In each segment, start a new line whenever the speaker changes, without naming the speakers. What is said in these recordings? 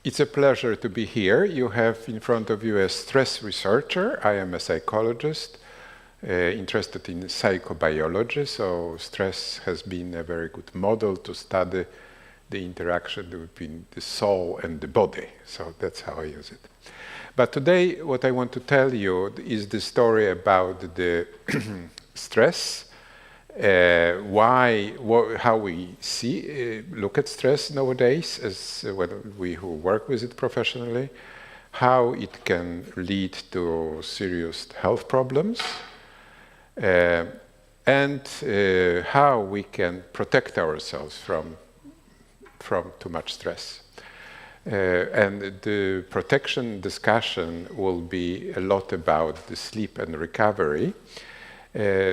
It's a pleasure to be here. You have in front of you a stress researcher. I am a psychologist interested in psychobiology, so stress has been a very good model to study the interaction between the soul and the body. So that's how I use it. But today, what I want to tell you is the story about the stress, how we look at stress nowadays as we who work with it professionally, how it can lead to serious health problems, and how we can protect ourselves from too much stress. And the protection discussion will be a lot about the sleep and recovery.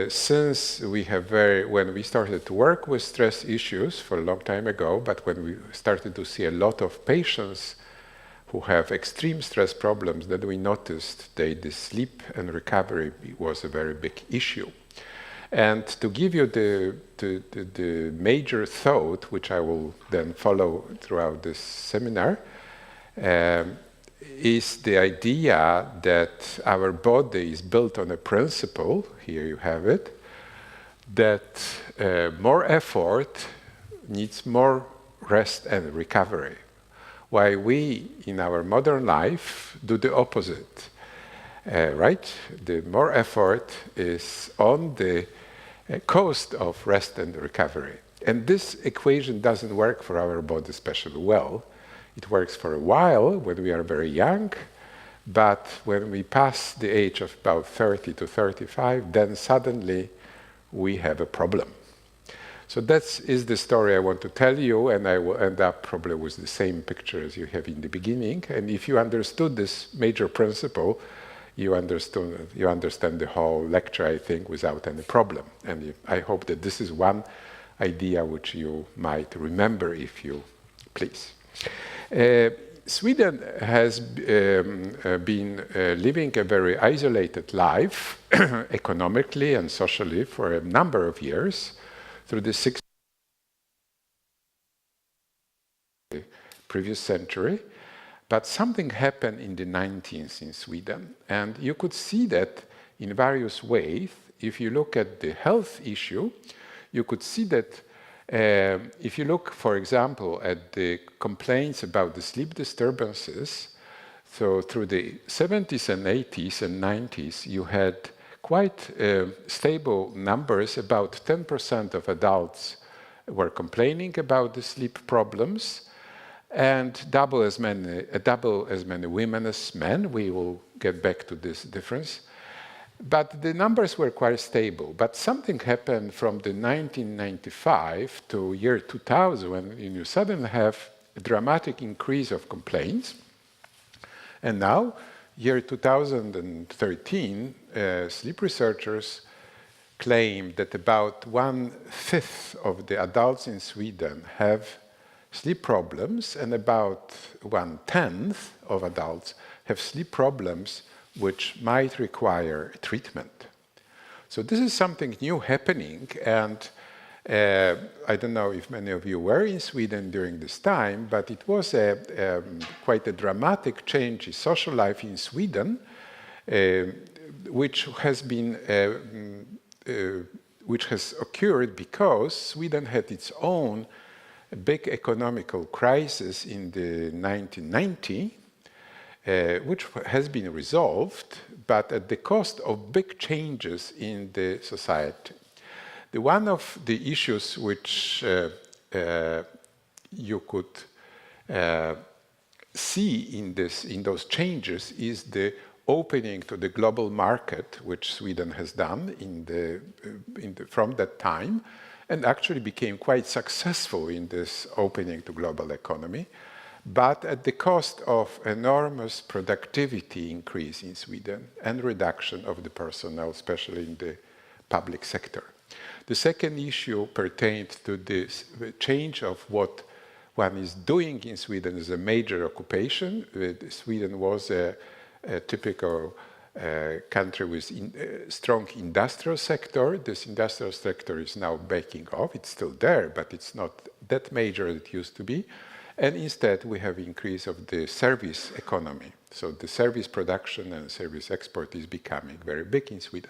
Since we have when we started to work with stress issues for a long time ago, but when we started to see a lot of patients who have extreme stress problems, then we noticed that the sleep and recovery was a very big issue. And to give you the major thought, which I will then follow throughout this seminar, is the idea that our body is built on a principle, here you have it, that more effort needs more rest and recovery, while we, in our modern life, do the opposite, right? The more effort is on the cost of rest and recovery. And this equation doesn't work for our body especially well. It works for a while when we are very young, but when we pass the age of about 30 to 35, then suddenly we have a problem. So that is the story I want to tell you, and I will end up probably with the same picture as you have in the beginning. And if you understood this major principle, you understand the whole lecture, I think, without any problem. And I hope that this is one idea which you might remember, if you please. Sweden has been living a very isolated life, economically and socially, for a number of years, through the previous century. But something happened in the 19th in Sweden, and you could see that in various ways. If you look at the health issue, you could see that if you look, for example, at the complaints about the sleep disturbances, so through the 70s and 80s and 90s, you had quite stable numbers. About 10% of adults were complaining about the sleep problems, and double as many women as men. We will get back to this difference. But the numbers were quite stable. But something happened from the 1995 to year 2000, when you suddenly have a dramatic increase of complaints. And now, year 2013, sleep researchers claim that about 1/5 of the adults in Sweden have sleep problems, and about 1/10 of adults have sleep problems which might require treatment. So this is something new happening, and I don't know if many of you were in Sweden during this time, but it was quite a dramatic change in social life in Sweden, which has occurred because Sweden had its own big economical crisis in the 1990s, which has been resolved, but at the cost of big changes in the society. One of the issues which you could see in those changes is the opening to the global market, which Sweden has done from that time, and actually became quite successful in this opening to global economy, but at the cost of enormous productivity increase in Sweden and reduction of the personnel, especially in the public sector. The second issue pertained to this change of what one is doing in Sweden as a major occupation. Sweden was a typical country with strong industrial sector. This industrial sector is now backing off. It's still there, but it's not that major as it used to be. And instead, we have increase of the service economy. So the service production and service export is becoming very big in Sweden.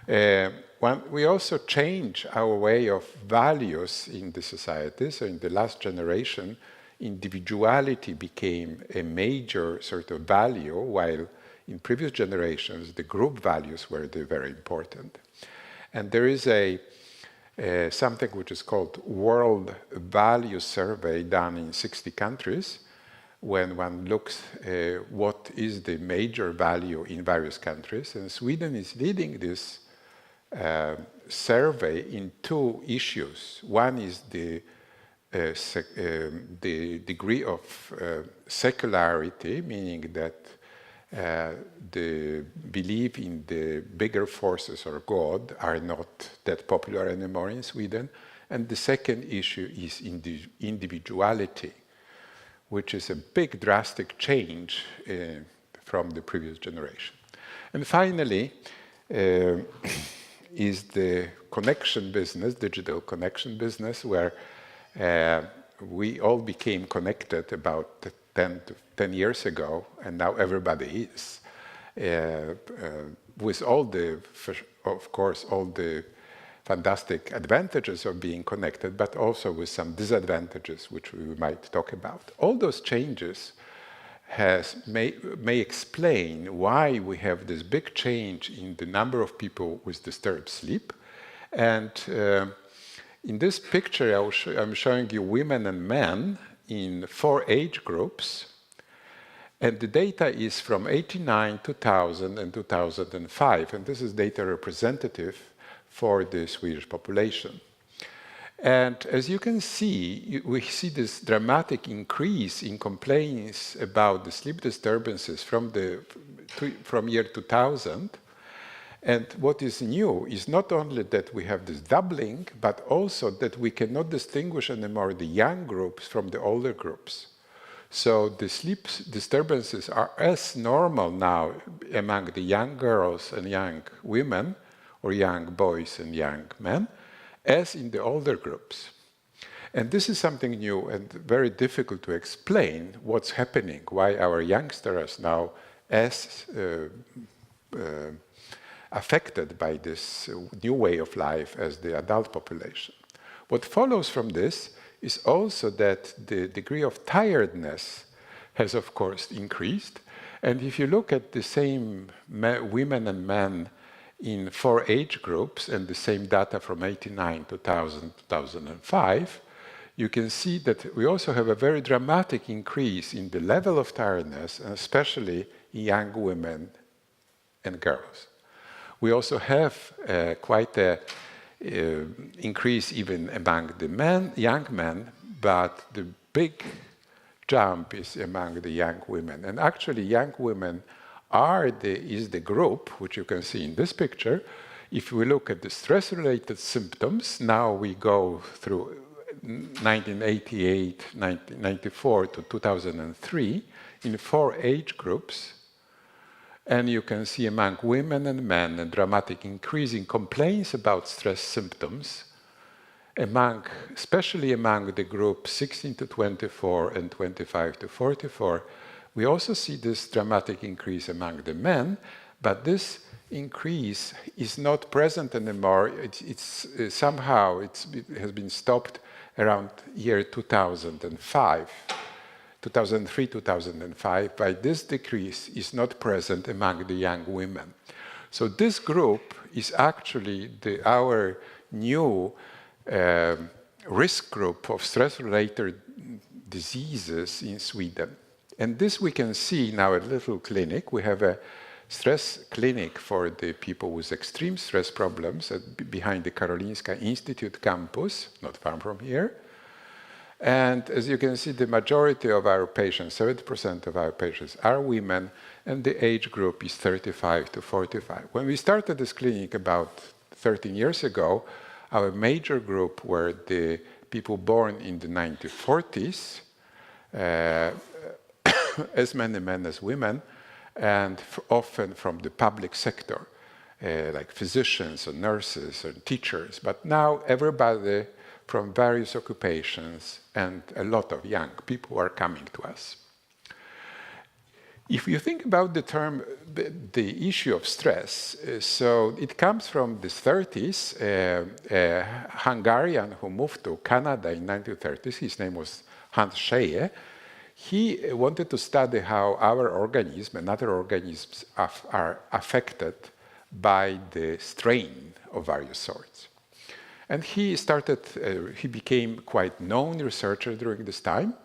We also change our way of values in the society. So in the last generation, individuality became a major sort of value, while in previous generations, the group values were very important. And there is something which is called World Value Survey done in 60 countries, when one looks what is the major value in various countries. And Sweden is leading this survey in two issues. One is the degree of secularity, meaning that the belief in the bigger forces or God are not that popular anymore in Sweden. And the second issue is individuality, which is a big drastic change from the previous generation. And finally, is the connection business, digital connection business, where we all became connected about 10 years ago, and now everybody is, with all the, of course, all the fantastic advantages of being connected, but also with some disadvantages, which we might talk about. All those changes may explain why we have this big change in the number of people with disturbed sleep. And in this picture, I'm showing you women and men in 4 age groups. And the data is from 89, 2000, and 2005. And this is data representative for the Swedish population. And as you can see, we see this dramatic increase in complaints about the sleep disturbances from year 2000. And what is new is not only that we have this doubling, but also that we cannot distinguish anymore the young groups from the older groups. So the sleep disturbances are as normal now among the young girls and young women, or young boys and young men, as in the older groups. And this is something new and very difficult to explain what's happening, why our youngsters are now as affected by this new way of life as the adult population. What follows from this is also that the degree of tiredness has, of course, increased. And if you look at the same women and men in 4 age groups and the same data from 89, 2000, 2005, you can see that we also have a very dramatic increase in the level of tiredness, and especially in young women and girls. We also have quite an increase even among the young men, but the big jump is among the young women. And actually, young women is the group, which you can see in this picture. If we look at the stress-related symptoms, now we go through 1988, 1994 to 2003 in 4 age groups. And you can see among women and men a dramatic increase in complaints about stress symptoms, especially among the group 16 to 24 and 25 to 44. We also see this dramatic increase among the men, but this increase is not present anymore. It has been stopped around year 2005. 2003, 2005, but this decrease is not present among the young women. So this group is actually our new risk group of stress-related diseases in Sweden. And this we can see in our little clinic. We have a stress clinic for the people with extreme stress problems behind the Karolinska Institute campus, not far from here. And as you can see, the majority of our patients, 70% of our patients, are women, and the age group is 35 to 45. When we started this clinic about 13 years ago, our major group were the people born in the 1940s, as many men as women, and often from the public sector, like physicians and nurses and teachers. But now everybody from various occupations, and a lot of young people are coming to us. If you think about the term, the issue of stress, so it comes from the 30s, a Hungarian who moved to Canada in 1930s, his name was Hans Scheie. He wanted to study how our organism and other organisms are affected by the strain of various sorts. And he became quite known researcher during this time,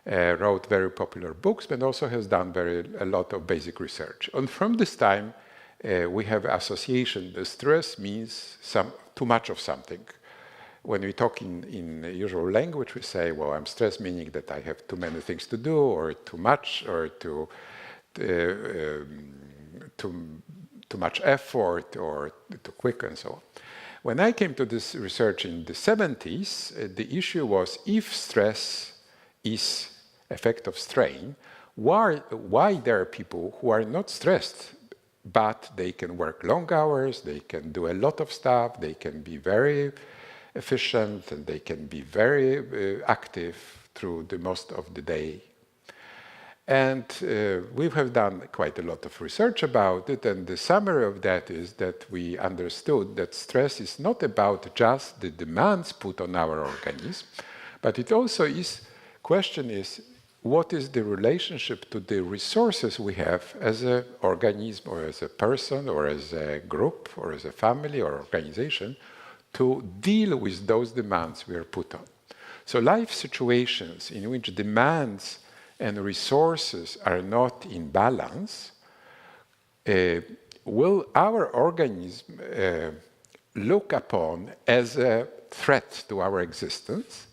wrote very popular books, but also has done a lot of basic research. And from this time, we have association. The stress means too much of something. When we talk in usual language, we say, well, I'm stressed, meaning that I have too many things to do, or too much, or too much effort, or too quick, and so on. When I came to this research in the 70s, the issue was if stress is effect of strain, why there are people who are not stressed, but they can work long hours, they can do a lot of stuff, they can be very efficient, and they can be very active through the most of the day. And we have done quite a lot of research about it, and the summary of that is that we understood that stress is not about just the demands put on our organism, but it also is, question is, what is the relationship to the resources we have as an organism, or as a person, or as a group, or as a family, or organization, to deal with those demands we are put on. So life situations in which demands and resources are not in balance, will our organism look upon as a threat to our existence,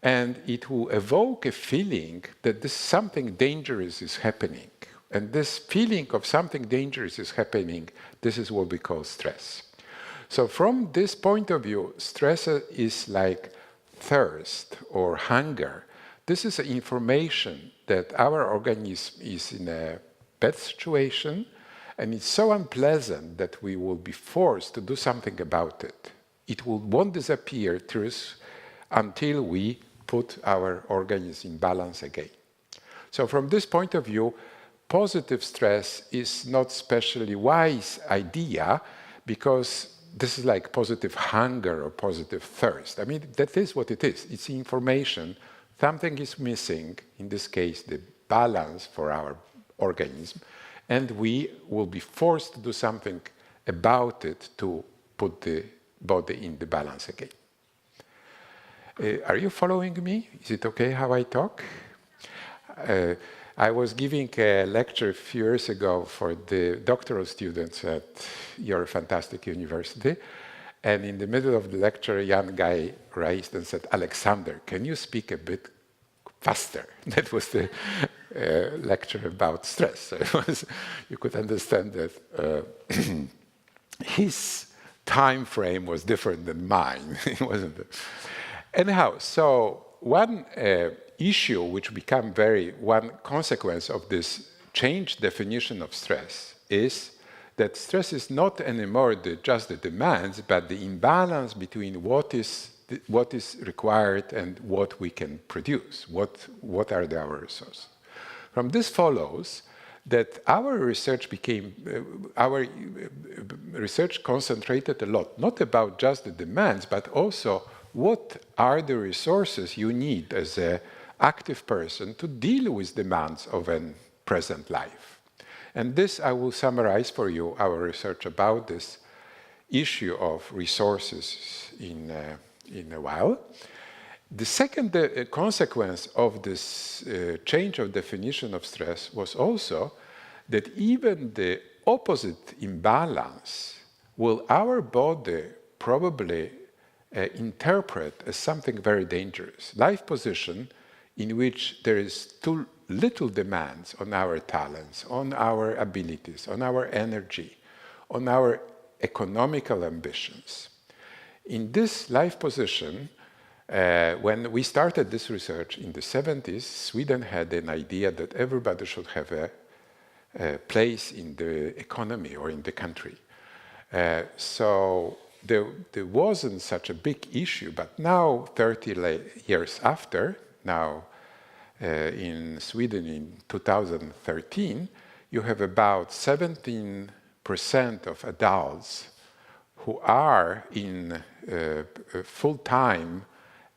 and it will evoke a feeling that something dangerous is happening. And this feeling of something dangerous is happening, this is what we call stress. So from this point of view, stress is like thirst or hunger. This is information that our organism is in a bad situation, and it's so unpleasant that we will be forced to do something about it. It won't disappear until we put our organism in balance again. So from this point of view, positive stress is not especially wise idea, because this is like positive hunger or positive thirst. I mean, that is what it is. It's information. Something is missing, in this case, the balance for our organism, and we will be forced to do something about it to put the body in the balance again. Are you following me? Is it okay how I talk? I was giving a lecture a few years ago for the doctoral students at your fantastic university. And in the middle of the lecture, a young guy raised and said, "Aleksander, can you speak a bit faster?" That was the lecture about stress. So you could understand that his time frame was different than mine. It wasn't. Anyhow, so one issue which become one consequence of this changed definition of stress is that stress is not anymore just the demands, but the imbalance between what is required and what we can produce. What are our resources? From this follows that our research concentrated a lot, not about just the demands, but also what are the resources you need as an active person to deal with demands of a present life. And this, I will summarize for you our research about this issue of resources in a while. The second consequence of this change of definition of stress was also that even the opposite imbalance will our body probably interpret as something very dangerous. Life position in which there is too little demands on our talents, on our abilities, on our energy, on our economical ambitions. In this life position, when we started this research in the 70s, Sweden had an idea that everybody should have a place in the economy or in the country. So there wasn't such a big issue, but now, 30 years after, now in Sweden in 2013, you have about 17% of adults who are in full-time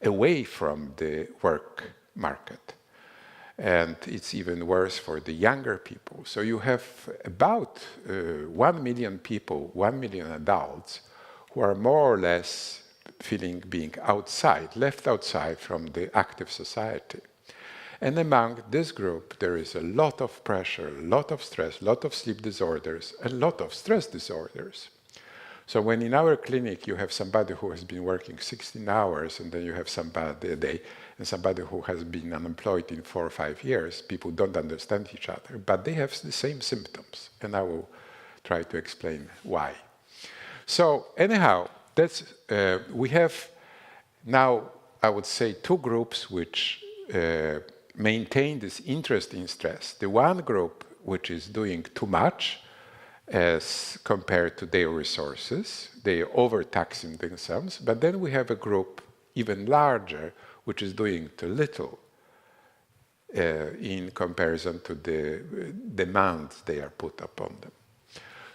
away from the work market. And it's even worse for the younger people. So you have about 1 million people, 1 million adults, who are more or less feeling being outside, left outside from the active society. And among this group, there is a lot of pressure, a lot of stress, a lot of sleep disorders, a lot of stress disorders. So when in our clinic you have somebody who has been working 16 hours, and then you have somebody a day, and somebody who has been unemployed in 4 or 5 years, people don't understand each other, but they have the same symptoms, and I will try to explain why. So anyhow, that's, we have now, I would say, 2 groups which maintain this interest in stress. The one group which is doing too much as compared to their resources, they are overtaxing themselves, but then we have a group even larger which is doing too little in comparison to the demands they are put upon them.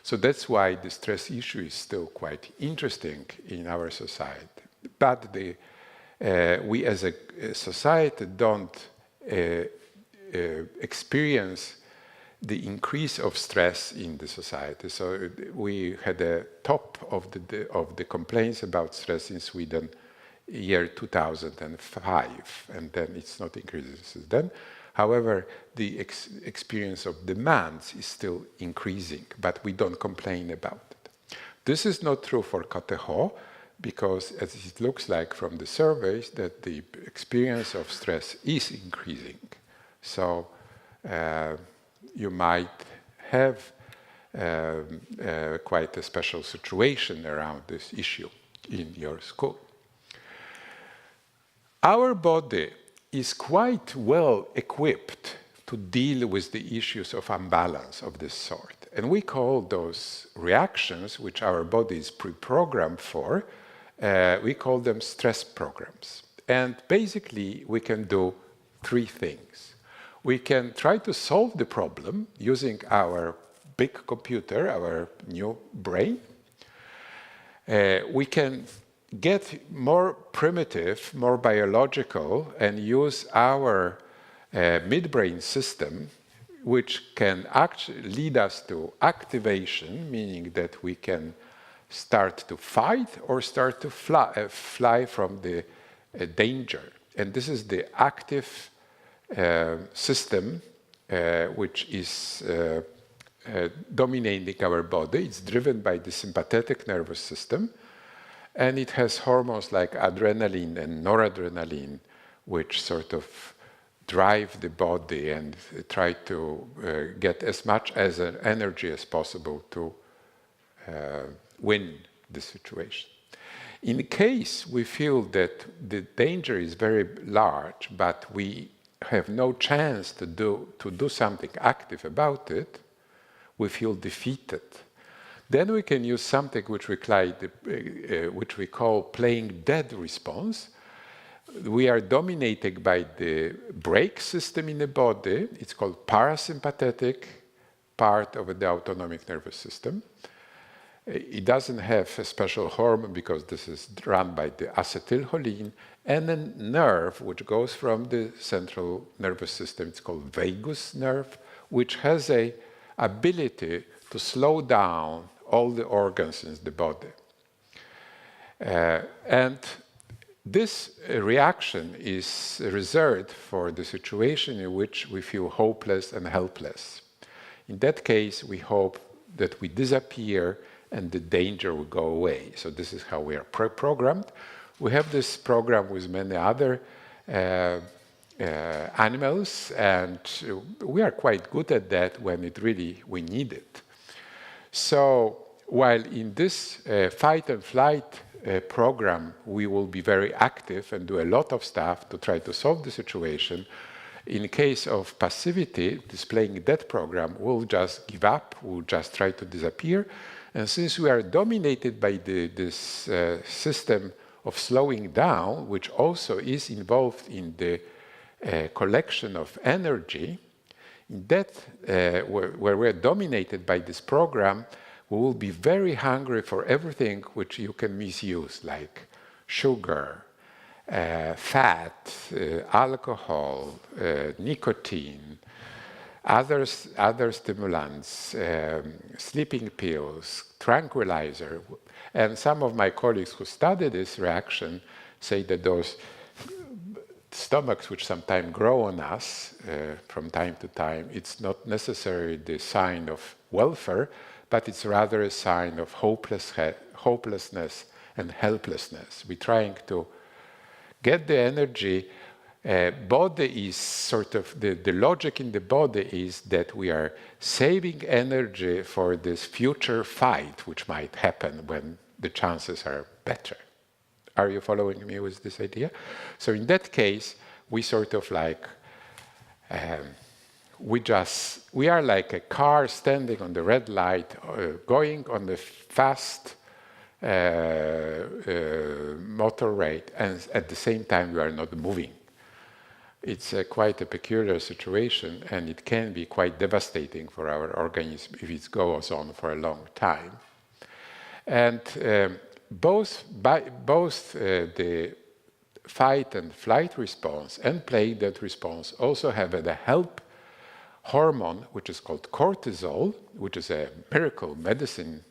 So that's why the stress issue is still quite interesting in our society. But we as a society don't experience the increase of stress in the society. So we had a top of the complaints about stress in Sweden year 2005, and then it's not increasing since then. However, the experience of demands is still increasing, but we don't complain about it. This is not true for KTH, because as it looks like from the surveys that the experience of stress is increasing. So you might have quite a special situation around this issue in your school. Our body is quite well equipped to deal with the issues of imbalance of this sort. And we call those reactions, which our body is pre-programmed for, we call them stress programs. And basically, we can do 3 things. We can try to solve the problem using our big computer, our new brain. We can get more primitive, more biological, and use our midbrain system, which can actually lead us to activation, meaning that we can start to fight or start to fly from the danger. And this is the active system which is dominating our body. It's driven by the sympathetic nervous system, and it has hormones like adrenaline and noradrenaline, which sort of drive the body and try to get as much as an energy as possible to win the situation. In case we feel that the danger is very large, but we have no chance to do something active about it, we feel defeated. Then we can use something which we call playing dead response. We are dominated by the brake system in the body. It's called parasympathetic part of the autonomic nervous system. It doesn't have a special hormone because this is run by the acetylcholine, and a nerve which goes from the central nervous system. It's called vagus nerve, which has a ability to slow down all the organs in the body. And this reaction is reserved for the situation in which we feel hopeless and helpless. In that case, we hope that we disappear and the danger will go away. So this is how we are programmed. We have this program with many other animals, and we are quite good at that when we need it. So while in this fight and flight program, we will be very active and do a lot of stuff to try to solve the situation, in case of passivity, displaying that program, we'll just give up, we'll just try to disappear, And since we are dominated by this system of slowing down, which also is involved in the collection of energy, in that where we're dominated by this program, we will be very hungry for everything which you can misuse, like sugar, fat, alcohol, nicotine, other stimulants, sleeping pills, tranquilizer. And some of my colleagues who study this reaction say that those stomachs which sometimes grow on us from time to time, it's not necessarily the sign of welfare, but it's rather a sign of hopelessness and helplessness. We're trying to get the energy. Body is sort of, the logic in the body is that we are saving energy for this future fight, which might happen when the chances are better. Are you following me with this idea? So in that case, we sort of like, we are like a car standing on the red light, going on the fast motor rate, and at the same time we are not moving. It's quite a peculiar situation, and it can be quite devastating for our organism if it goes on for a long time. And both the fight and flight response and plague death response also have a help hormone, which is called cortisol, which is a miracle medicine,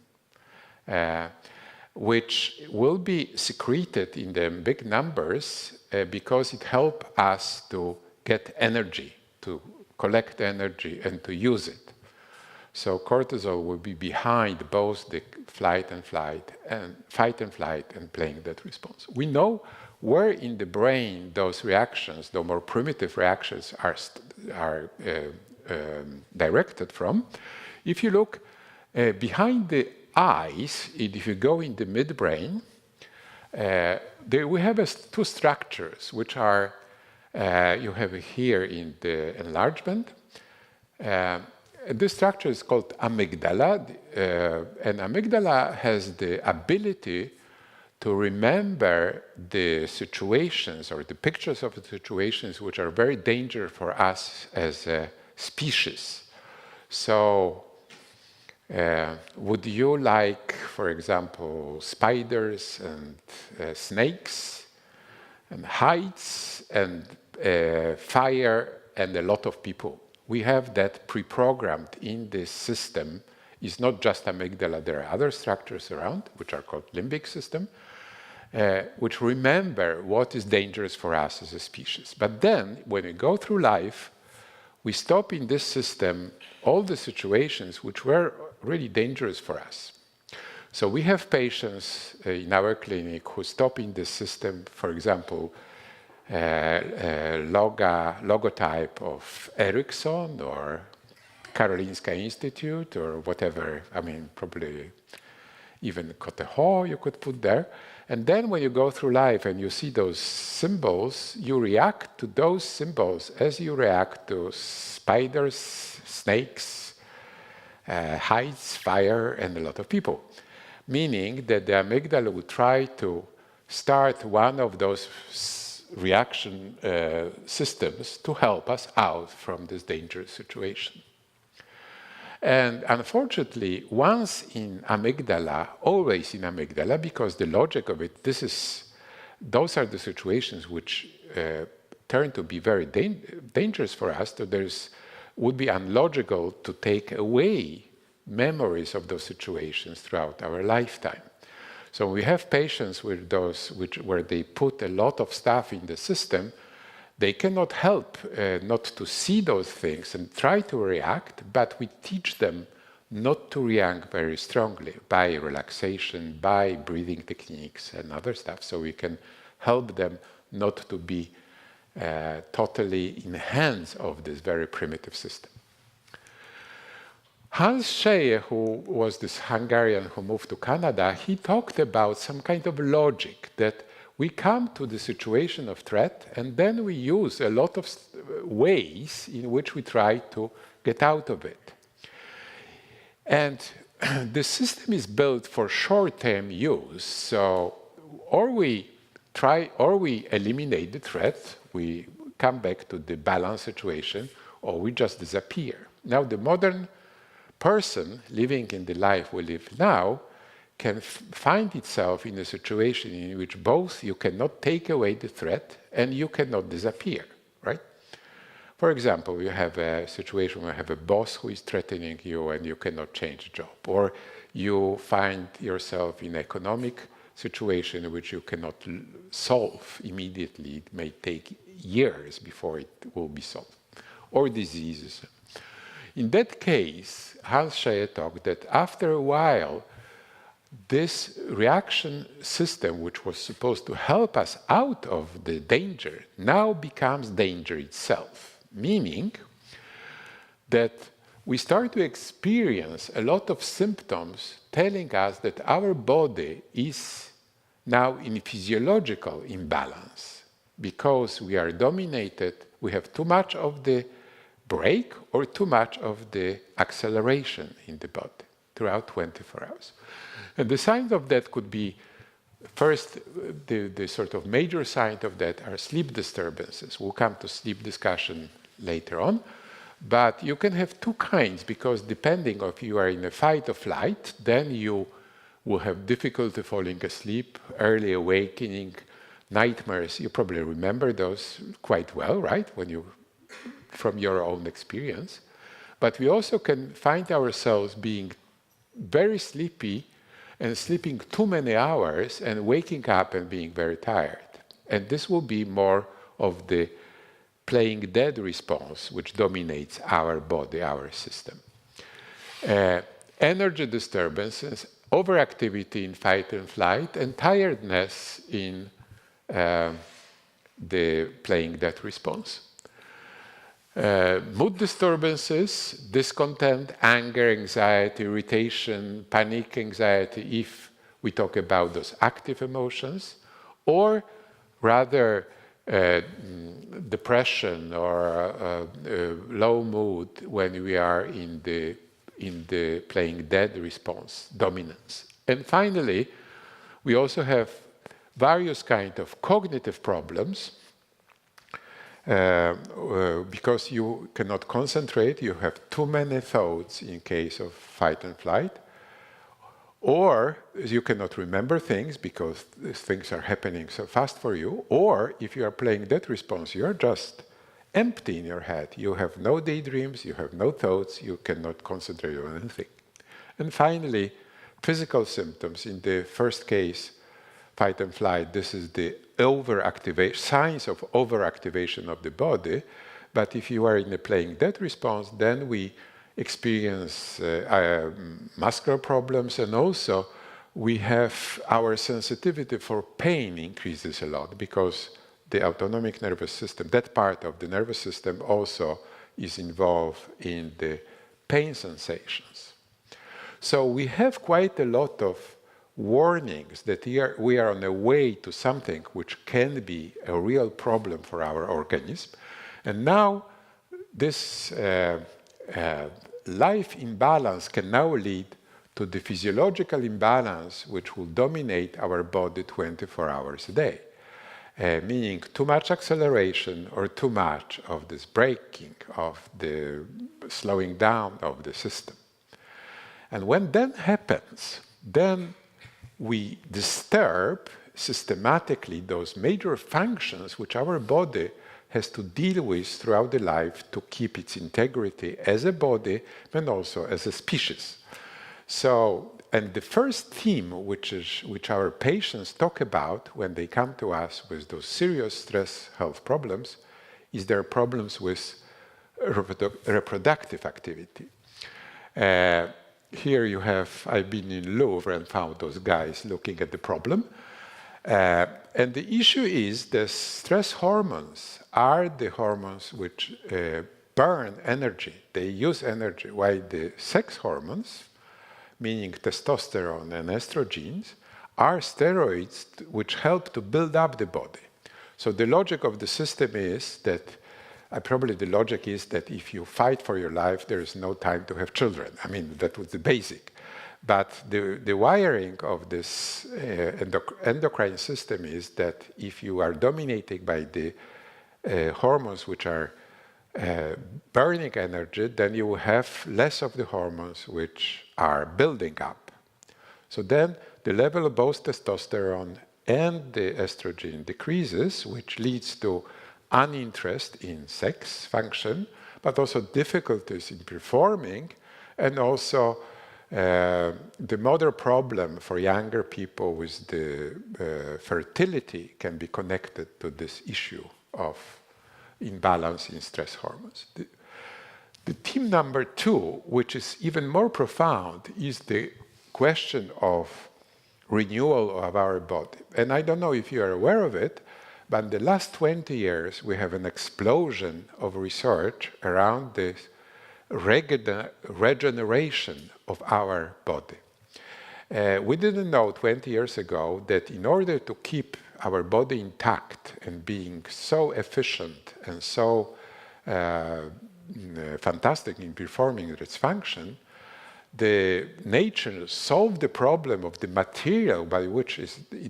which will be secreted in the big numbers because it helps us to get energy, to collect energy and to use it. So cortisol will be behind both the fight and flight and plague death response. We know where in the brain those reactions, the more primitive reactions, are directed from. If you look behind the eyes, if you go in the midbrain, we have two structures, which are, you have here in the enlargement. This structure is called amygdala, and amygdala has the ability to remember the situations or the pictures of the situations which are very dangerous for us as a species. So would you like, for example, spiders and snakes and heights and fire and a lot of people? We have that pre-programmed in this system. It's not just amygdala, there are other structures around, which are called limbic system, which remember what is dangerous for us as a species. But then, when we go through life, we stop in this system all the situations which were really dangerous for us. So we have patients in our clinic who stop in this system, for example, logotype of Ericsson or Karolinska Institute or whatever, I mean, probably even Coteau you could put there. And then when you go through life and you see those symbols, you react to those symbols as you react to spiders, snakes, heights, fire, and a lot of people. Meaning that the amygdala would try to start one of those reaction systems to help us out from this dangerous situation. And unfortunately, once in amygdala, always in amygdala, because the logic of it, those are the situations which turn to be very dangerous for us, so would be unlogical to take away memories of those situations throughout our lifetime. So we have patients with those where they put a lot of stuff in the system, they cannot help not to see those things and try to react, but we teach them not to react very strongly by relaxation, by breathing techniques and other stuff, so we can help them not to be totally in the hands of this very primitive system. Hans Scheie, who was this Hungarian who moved to Canada, he talked about some kind of logic that we come to the situation of threat and then we use a lot of ways in which we try to get out of it. And the system is built for short-term use. So, or we eliminate the threat, we come back to the balance situation, or we just disappear. Now, the modern person living in the life we live now can find itself in a situation in which both you cannot take away the threat and you cannot disappear, right? For example, you have a situation where you have a boss who is threatening you and you cannot change job, or you find yourself in an economic situation in which you cannot solve immediately. It may take years before it will be solved, or diseases. In that case, Hans Scheie talked that after a while, this reaction system, which was supposed to help us out of the danger, now becomes danger itself, meaning that we start to experience a lot of symptoms telling us that our body is now in physiological imbalance because we are dominated, we have too much of the brake or too much of the acceleration in the body throughout 24 hours. And the signs of that could be, first, the sort of major sign of that are sleep disturbances. We'll come to sleep discussion later on. But you can have two kinds, because depending if you are in a fight or flight, then you will have difficulty falling asleep, early awakening, nightmares. You probably remember those quite well, right? From your own experience. But we also can find ourselves being very sleepy and sleeping too many hours and waking up and being very tired. And this will be more of the playing dead response, which dominates our body, our system. Energy disturbances, overactivity in fight and flight, and tiredness in the playing dead response. Mood disturbances, discontent, anger, anxiety, irritation, panic, anxiety, if we talk about those active emotions, or rather depression or low mood when we are in the playing dead response, dominance. And finally, we also have various kinds of cognitive problems. Because you cannot concentrate, you have too many thoughts in case of fight and flight, or you cannot remember things because things are happening so fast for you, or if you are playing that response, you are just empty in your head. You have no daydreams, you have no thoughts, you cannot concentrate on anything. And finally, physical symptoms. In the first case, fight and flight, this is the overactivation, signs of overactivation of the body. But if you are in a playing dead response, then we experience muscular problems, and also we have our sensitivity for pain increases a lot because the autonomic nervous system, that part of the nervous system also is involved in the pain sensations. So we have quite a lot of warnings that we are on a way to something which can be a real problem for our organism. And now this life imbalance can now lead to the physiological imbalance which will dominate our body 24 hours a day, meaning too much acceleration or too much of this braking, of the slowing down of the system. And when that happens, then we disturb systematically those major functions which our body has to deal with throughout the life to keep its integrity as a body and also as a species. So, and the first theme which our patients talk about when they come to us with those serious stress health problems is their problems with reproductive activity. Here you have, I've been in Louvre and found those guys looking at the problem. And the issue is the stress hormones are the hormones which burn energy. They use energy, while the sex hormones, meaning testosterone and estrogens, are steroids which help to build up the body. So the logic of the system is that probably the logic is that if you fight for your life, there is no time to have children. I mean, that was the basic. But the wiring of this endocrine system is that if you are dominated by the hormones which are burning energy, then you will have less of the hormones which are building up. So then the level of both testosterone and the estrogen decreases, which leads to uninterest in sex function, but also difficulties in performing, and also the mother problem for younger people with the fertility can be connected to this issue of imbalance in stress hormones. The theme number 2, which is even more profound, is the question of renewal of our body. And I don't know if you are aware of it, but in the last 20 years, we have an explosion of research around this regeneration of our body. We didn't know 20 years ago that in order to keep our body intact and being so efficient and so fantastic in performing its function, the nature solved the problem of the material by which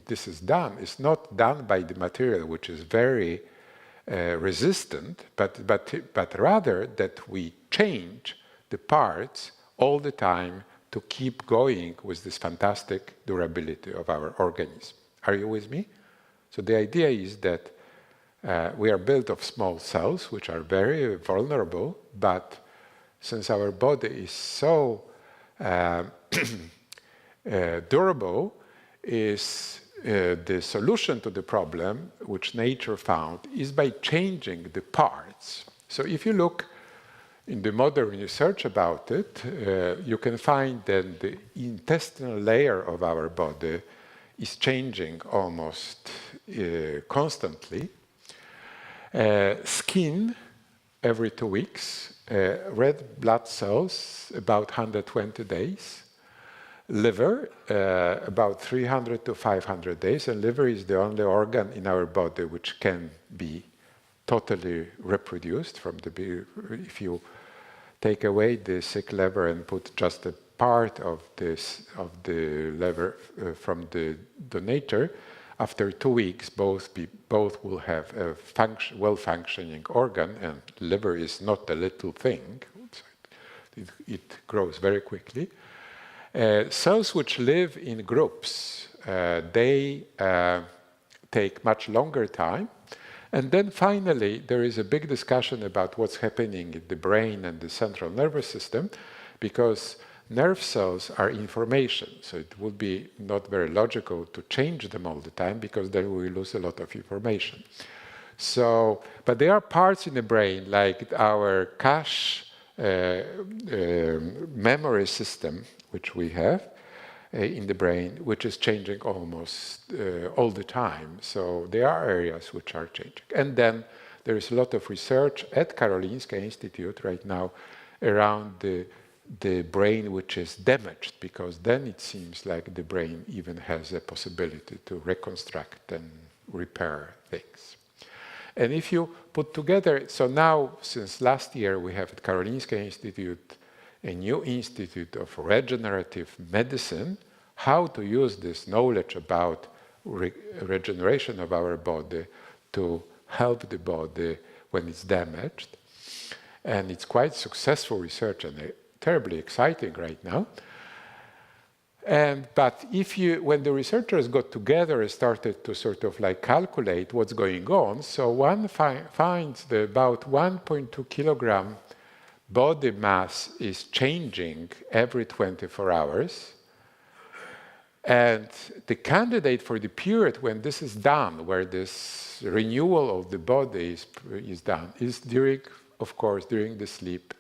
this is done. It's not done by the material which is very resistant, but rather that we change the parts all the time to keep going with this fantastic durability of our organism. Are you with me? So the idea is that we are built of small cells which are very vulnerable, but since our body is so durable, is the solution to the problem which nature found is by changing the parts. So if you look in the modern research about it, you can find that the intestinal layer of our body is changing almost constantly. Skin every 2 weeks, red blood cells about 120 days, liver about 300 to 500 days, and liver is the only organ in our body which can be totally reproduced from the, if you take away the sick liver and put just a part of this of the liver from the donator, after 2 weeks both will have a well-functioning organ, and liver is not a little thing, it grows very quickly. Cells which live in groups, they take much longer time. And then finally, there is a big discussion about what's happening in the brain and the central nervous system, because nerve cells are information. So it would be not very logical to change them all the time, because then we lose a lot of information. So, but there are parts in the brain, like our cache memory system, which we have in the brain, which is changing almost all the time. So there are areas which are changing. And then there is a lot of research at Karolinska Institute right now around the brain which is damaged, because then it seems like the brain even has a possibility to reconstruct and repair things. And if you put together, so now since last year we have at Karolinska Institute a new institute of regenerative medicine, how to use this knowledge about regeneration of our body to help the body when it's damaged. And it's quite successful research and terribly exciting right now. But when the researchers got together and started to sort of like calculate what's going on, so one finds that about 1.2 kilogram body mass is changing every 24 hours. And the candidate for the period when this is done, where this renewal of the body is done, is during, of course, during the sleep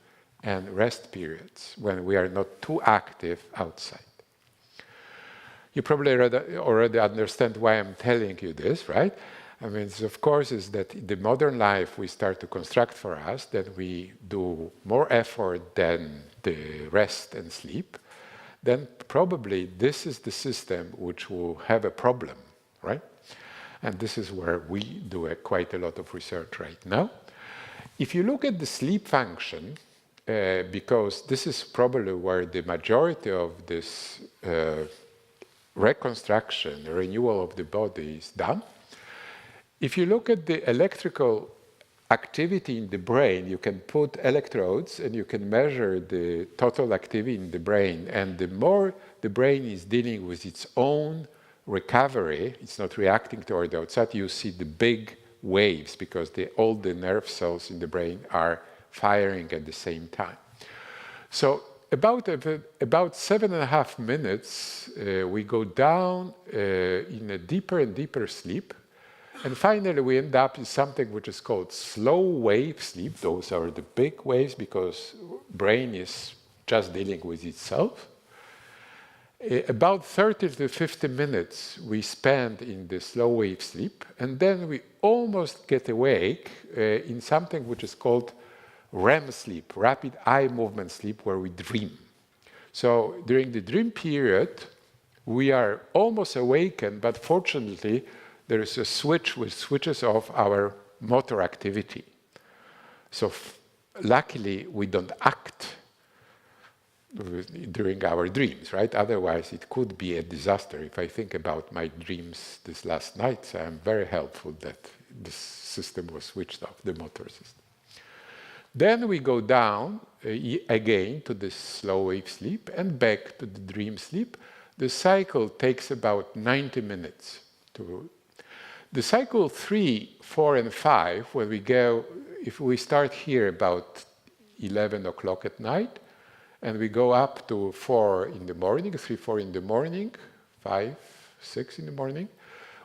and rest periods, when we are not too active outside. You probably already understand why I'm telling you this, right? I mean, of course, is that in the modern life we start to construct for us that we do more effort than the rest and sleep, then probably this is the system which will have a problem, right? And this is where we do quite a lot of research right now. If you look at the sleep function, because this is probably where the majority of this reconstruction, renewal of the body is done. If you look at the electrical activity in the brain, you can put electrodes and you can measure the total activity in the brain. And the more the brain is dealing with its own recovery, it's not reacting toward the outside, you see the big waves because all the nerve cells in the brain are firing at the same time. So about 7.5 minutes, we go down in a deeper and deeper sleep. And finally, we end up in something which is called slow wave sleep. Those are the big waves because brain is just dealing with itself. About 30 to 50 minutes we spend in the slow wave sleep, and then we almost get awake in something which is called REM sleep, rapid eye movement sleep, where we dream. So during the dream period, we are almost awakened, but fortunately, there is a switch which switches off our motor activity. So luckily, we don't act during our dreams, right? Otherwise, it could be a disaster. If I think about my dreams this last night, I'm very helpful that this system was switched off, the motor system. Then we go down again to the slow wave sleep and back to the dream sleep. The cycle takes about 90 minutes. The cycle 3, 4, and 5, where we go, if we start here about 11 o'clock at night, and we go up to 4 in the morning, 3, 4 in the morning, 5, 6 in the morning,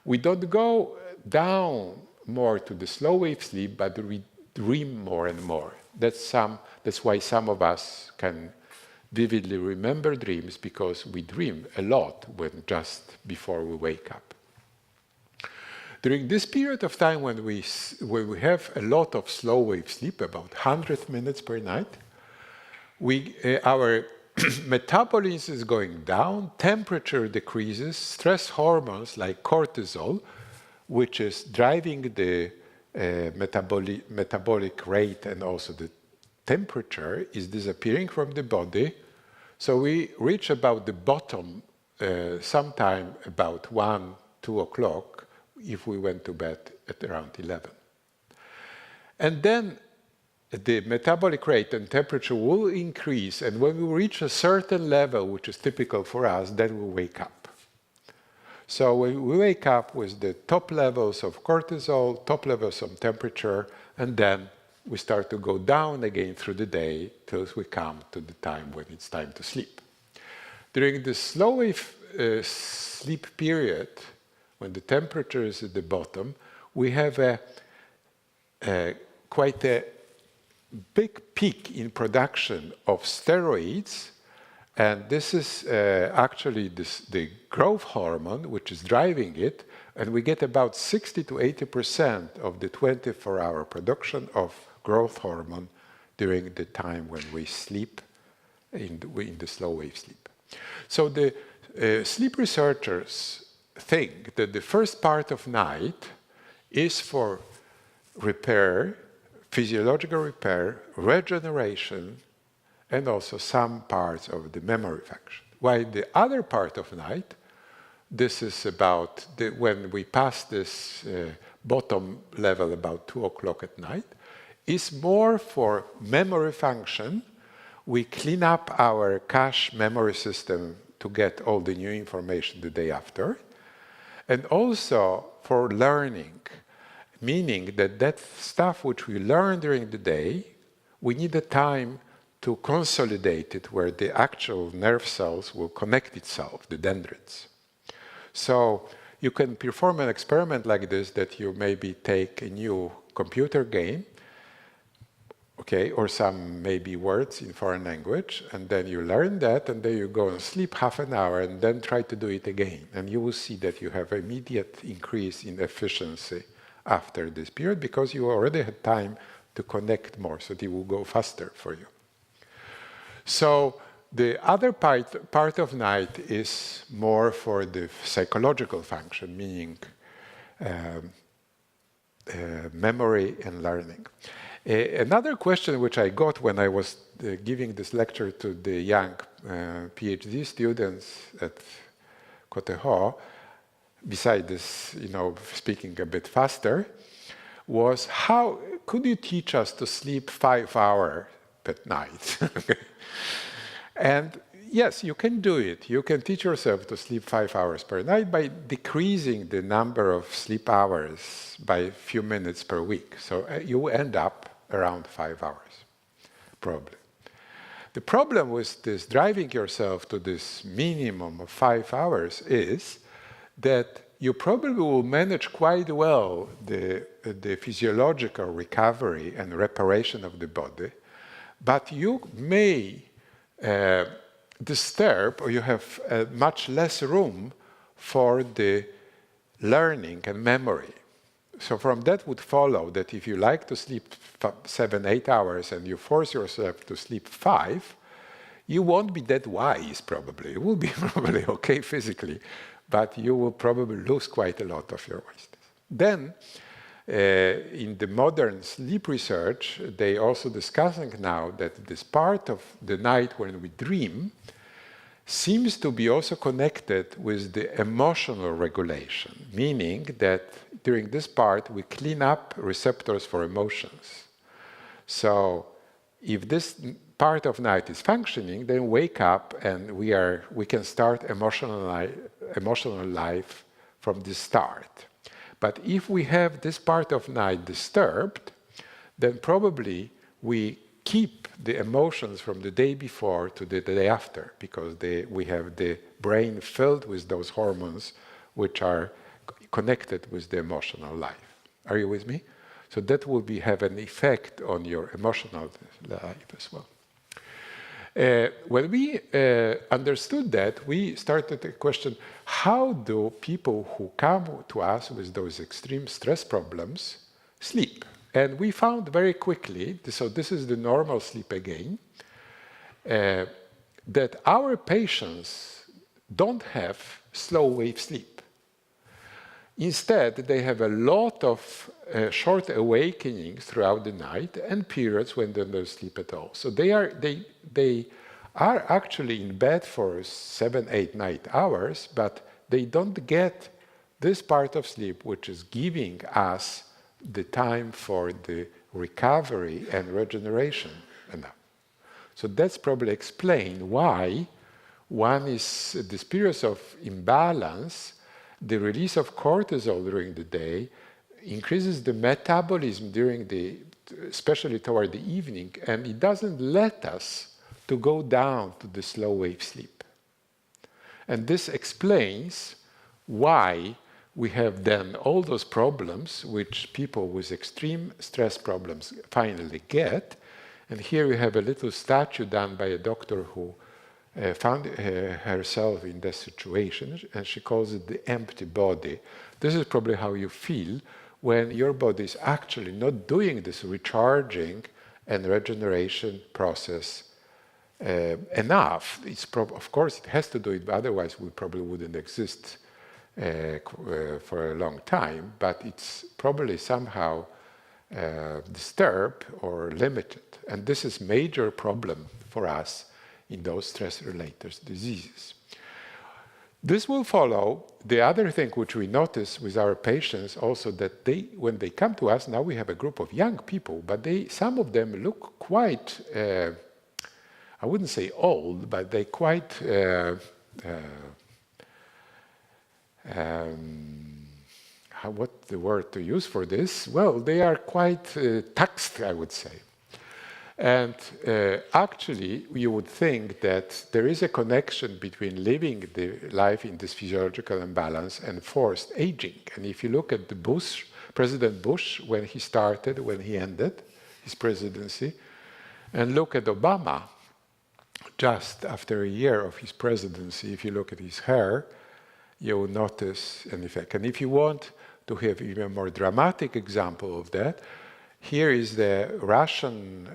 we don't go down more to the slow wave sleep, but we dream more and more. That's why some of us can vividly remember dreams, because we dream a lot just before we wake up. During this period of time when we have a lot of slow wave sleep, about 100 minutes per night, our metabolism is going down, temperature decreases, stress hormones like cortisol, which is driving the metabolic rate and also the temperature, is disappearing from the body. So we reach about the bottom sometime about 1, 2 o'clock, if we went to bed at around 11. And then the metabolic rate and temperature will increase, and when we reach a certain level, which is typical for us, then we wake up. So when we wake up with the top levels of cortisol, top levels of temperature, and then we start to go down again through the day till we come to the time when it's time to sleep. During the slow wave sleep period, when the temperature is at the bottom, we have quite a big peak in production of steroids, and this is actually the growth hormone which is driving it, and we get about 60 to 80% of the 24-hour production of growth hormone during the time when we sleep in the slow wave sleep. So the sleep researchers think that the first part of night is for repair, physiological repair, regeneration, and also some parts of the memory function. While the other part of night, this is about when we pass this bottom level about 2 o'clock at night, is more for memory function. We clean up our cache memory system to get all the new information the day after, and also for learning, meaning that stuff which we learn during the day, we need a time to consolidate it where the actual nerve cells will connect itself, the dendrites. So you can perform an experiment like this, that you maybe take a new computer game, okay, or some maybe words in foreign language, and then you learn that, and then you go and sleep half an hour, and then try to do it again. And you will see that you have immediate increase in efficiency after this period, because you already had time to connect more, so it will go faster for you. So the other part of night is more for the psychological function, meaning memory and learning. Another question which I got when I was giving this lecture to the young PhD students at Coteau, beside this, speaking a bit faster, was how could you teach us to sleep 5 hours at night? And yes, you can do it. You can teach yourself to sleep 5 hours per night by decreasing the number of sleep hours by a few minutes per week. So you end up around 5 hours, probably. The problem with this driving yourself to this minimum of 5 hours is that you probably will manage quite well the physiological recovery and reparation of the body, but you may disturb, or you have much less room for the learning and memory. So from that would follow that if you like to sleep 7, 8 hours and you force yourself to sleep 5, you won't be that wise probably. You will be probably okay physically, but you will probably lose quite a lot of your wisdom. Then, in the modern sleep research, they also discussing now that this part of the night when we dream seems to be also connected with the emotional regulation, meaning that during this part we clean up receptors for emotions. So if this part of night is functioning, then wake up and we can start emotional life from the start. But if we have this part of night disturbed, then probably we keep the emotions from the day before to the day after, because we have the brain filled with those hormones which are connected with the emotional life. Are you with me? So that will have an effect on your emotional life as well. When we understood that, we started the question, how do people who come to us with those extreme stress problems sleep? And we found very quickly, so this is the normal sleep again, that our patients don't have slow wave sleep. Instead, they have a lot of short awakenings throughout the night and periods when they don't sleep at all. So they are actually in bed for 7, 8, 9 hours, but they don't get this part of sleep which is giving us the time for the recovery and regeneration enough. So that's probably explain why one is this periods of imbalance, the release of cortisol during the day increases the metabolism during especially toward the evening, and it doesn't let us to go down to the slow wave sleep. And this explains why we have then all those problems which people with extreme stress problems finally get. And here we have a little statue done by a doctor who found herself in this situation, and she calls it the empty body. This is probably how you feel when your body is actually not doing this recharging and regeneration process enough. Of course, it has to do it, but otherwise we probably wouldn't exist for a long time, but it's probably somehow disturbed or limited. And this is a major problem for us in those stress-related diseases. This will follow the other thing which we notice with our patients also, that when they come to us, now we have a group of young people, but some of them look quite, I wouldn't say old, but they quite what the word to use for this? Well, they are quite taxed, I would say. And actually, you would think that there is a connection between living the life in this physiological imbalance and forced aging. And if you look at President Bush, when he started, when he ended his presidency, and look at Obama, just after a year of his presidency, if you look at his hair, you will notice an effect. And if you want to have even a more dramatic example of that, here is the Russian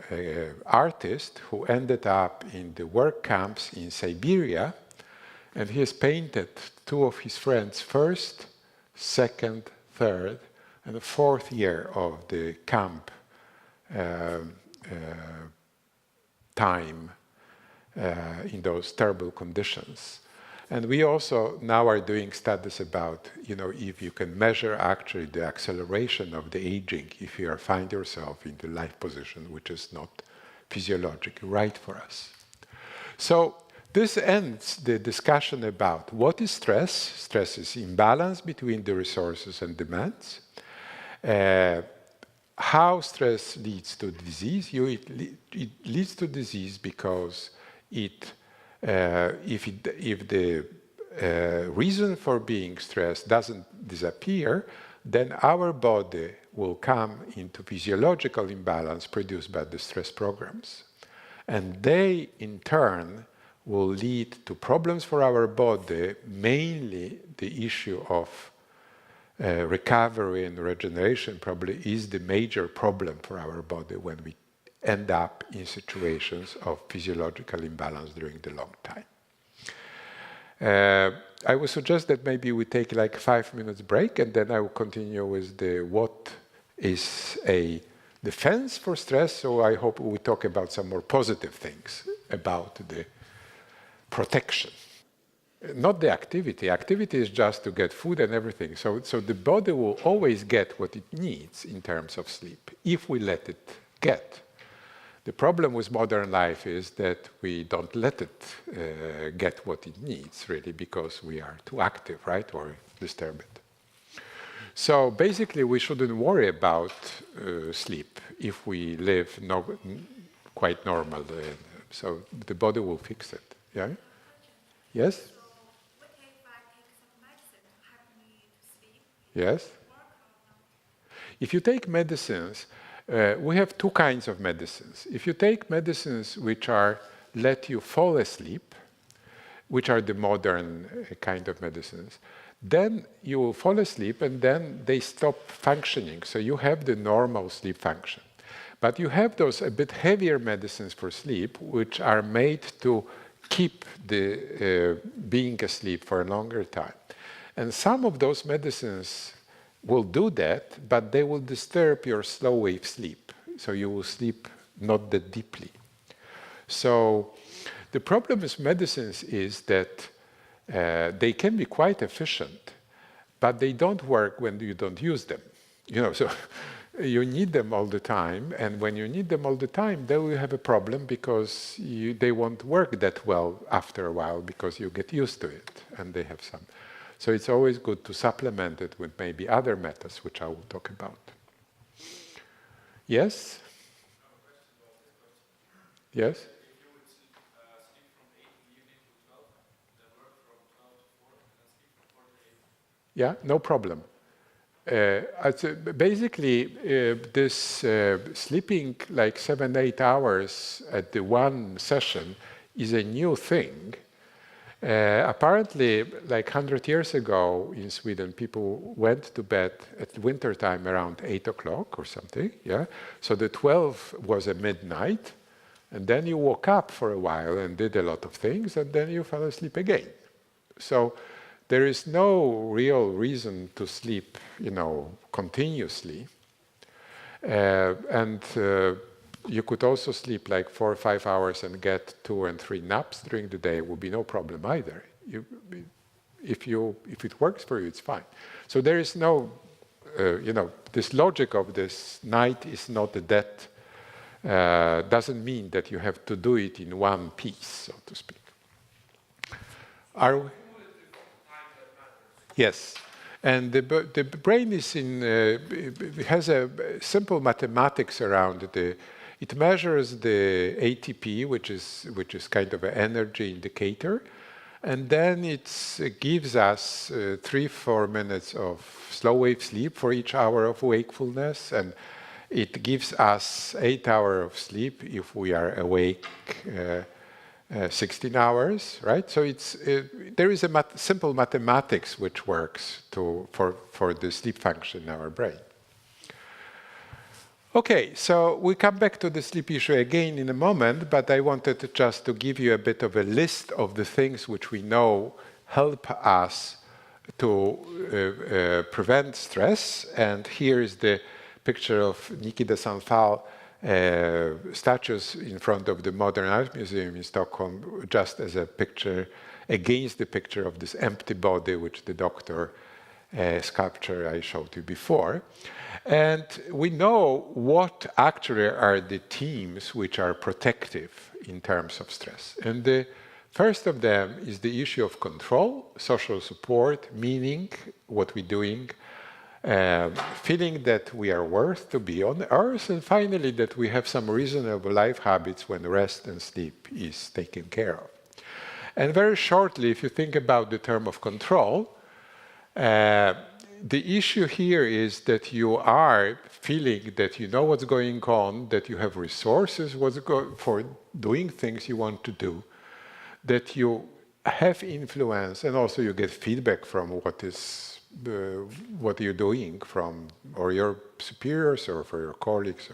artist who ended up in the work camps in Siberia, and he has painted 2 of his friends' first, second, third, and the 4th year of the camp time in those terrible conditions. And we also now are doing studies about, if you can measure actually the acceleration of the aging if you find yourself in the life position which is not physiologically right for us. So this ends the discussion about what is stress. Stress is imbalance between the resources and demands. How stress leads to disease. It leads to disease because if the reason for being stressed doesn't disappear, then our body will come into physiological imbalance produced by the stress programs. And they, in turn, will lead to problems for our body, mainly the issue of recovery and regeneration probably is the major problem for our body when we end up in situations of physiological imbalance during the long time. I would suggest that maybe we take like 5 minutes break, and then I will continue with what is a defense for stress. So I hope we talk about some more positive things about the protection. Not the activity. Activity is just to get food and everything. So the body will always get what it needs in terms of sleep, if we let it get. The problem with modern life is that we don't let it get what it needs, really, because we are too active, right, or disturb it. So basically, we shouldn't worry about sleep if we live quite normal. So the body will fix it. Yeah? Yes? Yes? If you take medicines, we have two kinds of medicines. If you take medicines which let you fall asleep, which are the modern kind of medicines, then you will fall asleep and then they stop functioning. So you have the normal sleep function. But you have those a bit heavier medicines for sleep, which are made to keep the being asleep for a longer time. And some of those medicines will do that, but they will disturb your slow wave sleep. So you will sleep not that deeply. So the problem with medicines is that they can be quite efficient, but they don't work when you don't use them. So you need them all the time, and when you need them all the time, then you have a problem because they won't work that well after a while because you get used to it, and they have some. So it's always good to supplement it with maybe other methods, which I will talk about. Yes? Yes? Yeah, no problem. Basically, this sleeping like 7-8 hours at the one session is a new thing. Apparently, like 100 years ago in Sweden, people went to bed at winter time around 8 o'clock or something. Yeah, so the 12 was a midnight, and then you woke up for a while and did a lot of things, and then you fell asleep again. So there is no real reason to sleep, continuously. You could also sleep like 4 or 5 hours and get 2 and 3 naps during the day. It would be no problem either. If it works for you, it's fine. So there is no, this logic of this night is not that doesn't mean that you have to do it in one piece, so to speak. Are we? Yes. And the brain is has a simple mathematics around it. It measures the ATP, which is kind of an energy indicator, and then it gives us 3-4 minutes of slow wave sleep for each hour of wakefulness, and it gives us 8 hours of sleep if we are awake 16 hours, right? So there is a simple mathematics which works for the sleep function in our brain. Okay, so we come back to the sleep issue again in a moment, but I wanted just to give you a bit of a list of the things which we know help us to prevent stress. And here is the picture of Niki de Saint-Phal statues in front of the Modern Art Museum in Stockholm, just as a picture against the picture of this empty body, which the doctor sculpture I showed you before. And we know what actually are the themes which are protective in terms of stress. And the first of them is the issue of control, social support, meaning what we're doing, feeling that we are worth to be on earth, and finally that we have some reasonable life habits when rest and sleep is taken care of. And very shortly, if you think about the term of control, the issue here is that you are feeling that you know what's going on, that you have resources for doing things you want to do, that you have influence, and also you get feedback from what you're doing from or your superiors or for your colleagues.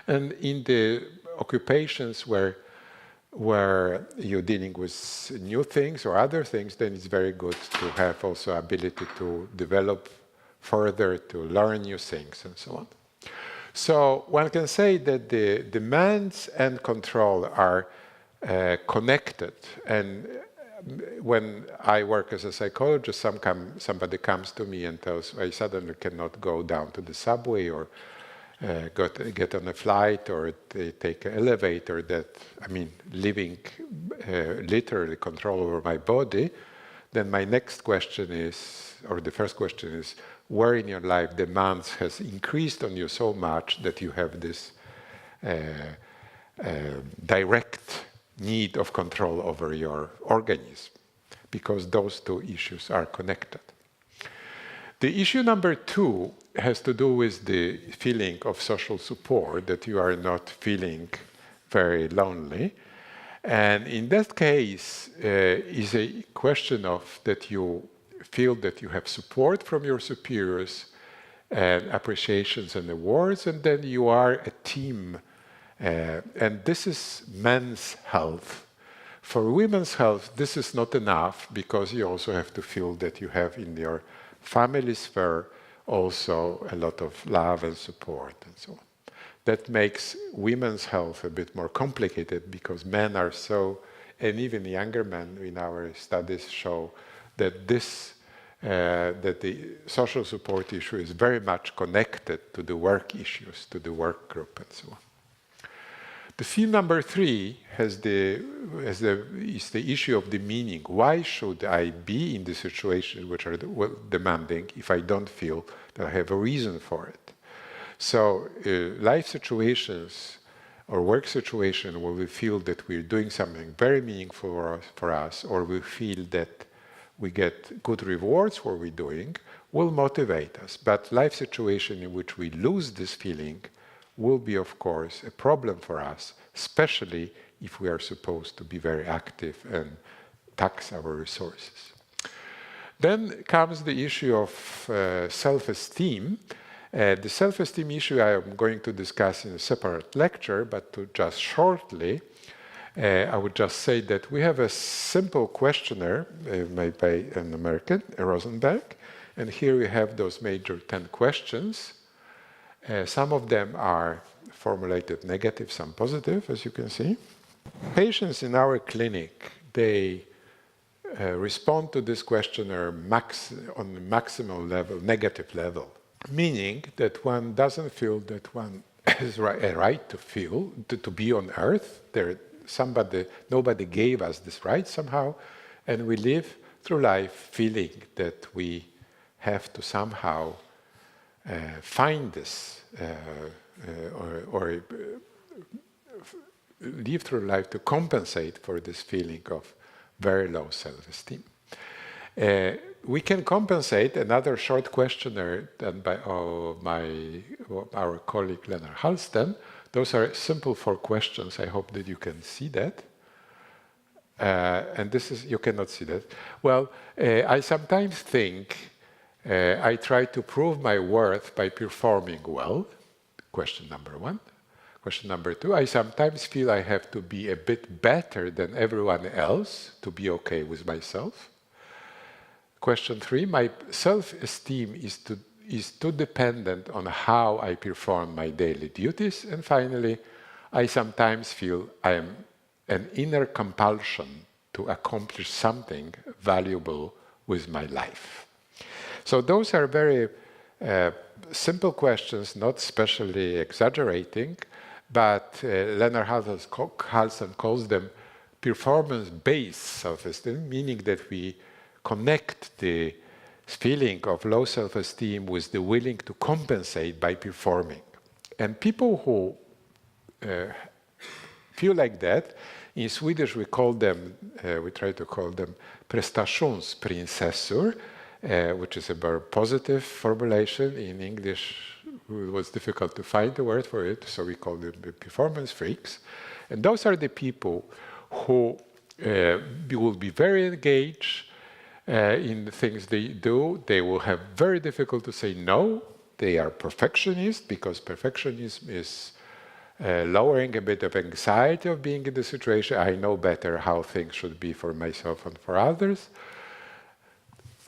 And in the occupations where you're dealing with new things or other things, then it's very good to have also ability to develop further, to learn new things and so on. So one can say that the demands and control are connected. And when I work as a psychologist, somebody comes to me and tells, I suddenly cannot go down to the subway or get on a flight or take an elevator, leaving literally control over my body, then my next question is, or the first question is, where in your life demands has increased on you so much that you have this direct need of control over your organism, because those two issues are connected. The issue number two has to do with the feeling of social support, that you are not feeling very lonely. And in that case, is a question of that you feel that you have support from your superiors and appreciations and awards, and then you are a team. And this is men's health. For women's health, this is not enough, because you also have to feel that you have in your family sphere also a lot of love and support and so on. That makes women's health a bit more complicated, because men are so, and even younger men in our studies show that that the social support issue is very much connected to the work issues, to the work group and so on. The theme number three is the issue of the meaning. Why should I be in the situations which are demanding if I don't feel that I have a reason for it? So life situations or work situations where we feel that we're doing something very meaningful for us, or we feel that we get good rewards for what we're doing, will motivate us. But life situation in which we lose this feeling will be, of course, a problem for us, especially if we are supposed to be very active and tax our resources. Then comes the issue of self-esteem. The self-esteem issue I am going to discuss in a separate lecture, but to just shortly, I would just say that we have a simple questionnaire made by an American, Rosenberg, and here we have those major 10 questions. Some of them are formulated negative, some positive, as you can see. Patients in our clinic, they respond to this questionnaire on the maximum level, negative level, meaning that one doesn't feel that one has a right to feel, to be on earth. Nobody gave us this right somehow, and we live through life feeling that we have to somehow find this or live through life to compensate for this feeling of very low self-esteem. We can compensate. Another short questionnaire done by our colleague Leonard Halsten. Those are simple 4 questions. I hope that you can see that. And this is, you cannot see that. Well, I sometimes think I try to prove my worth by performing well. Question number 1. Question number 2, I sometimes feel I have to be a bit better than everyone else to be okay with myself. Question 3, my self-esteem is too dependent on how I perform my daily duties. And finally, I sometimes feel I am an inner compulsion to accomplish something valuable with my life. So those are very simple questions, not specially exaggerating, but Leonard Halson calls them performance-based self-esteem, meaning that we connect the feeling of low self-esteem with the willing to compensate by performing. And people who feel like that, in Swedish we call them, we try to call them prestationsprinsessor, which is a very positive formulation. In English, it was difficult to find the word for it, so we call them the performance freaks. And those are the people who will be very engaged in the things they do. They will have very difficult to say no. They are perfectionists, because perfectionism is lowering a bit of anxiety of being in the situation. I know better how things should be for myself and for others.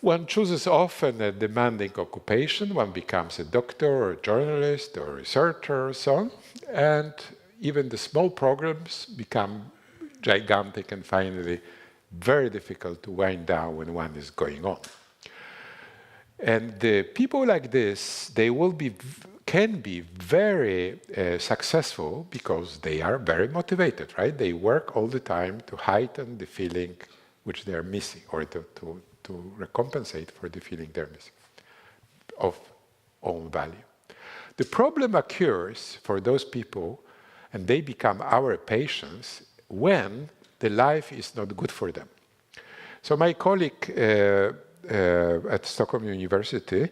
One chooses often a demanding occupation. One becomes a doctor or a journalist or a researcher or so on. And even the small programs become gigantic and finally very difficult to wind down when one is going on. And the people like this, they can be very successful because they are very motivated, right? They work all the time to heighten the feeling which they are missing, or to recompensate for the feeling they're missing of own value. The problem occurs for those people, and they become our patients, when the life is not good for them. So my colleague at Stockholm University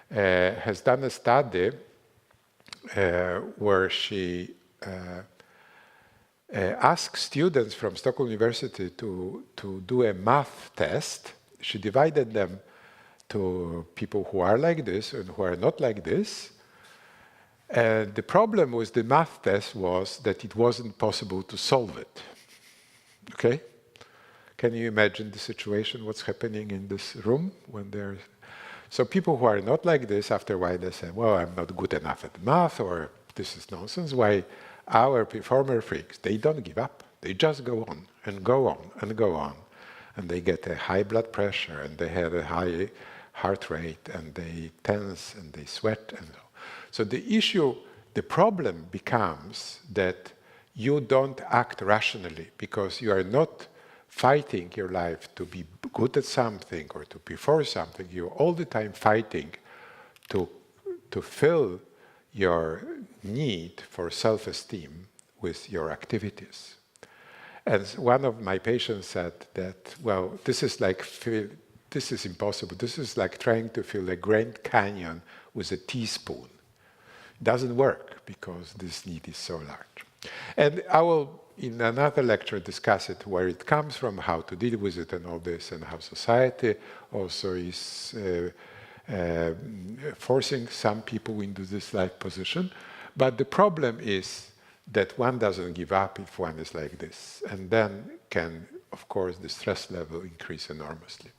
has done a study where she asked students from Stockholm University to do a math test. She divided them to people who are like this and who are not like this. And the problem with the math test was that it wasn't possible to solve it. Okay? Can you imagine the situation, what's happening in this room when there's... So people who are not like this, after a while they say, well, I'm not good enough at math, or this is nonsense. Why our performer freaks, they don't give up. They just go on and go on and go on. And they get a high blood pressure, and they have a high heart rate, and they tense, and they sweat, and so. So the issue, the problem becomes that you don't act rationally, because you are not fighting your life to be good at something or to perform something. You're all the time fighting to fill your need for self-esteem with your activities. And one of my patients said that, well, this is impossible. This is like trying to fill a Grand Canyon with a teaspoon. It doesn't work because this need is so large. And I will, in another lecture, discuss it, where it comes from, how to deal with it and all this, and how society also is forcing some people into this life position. But the problem is that one doesn't give up if one is like this. And then can, of course, the stress level increase enormously.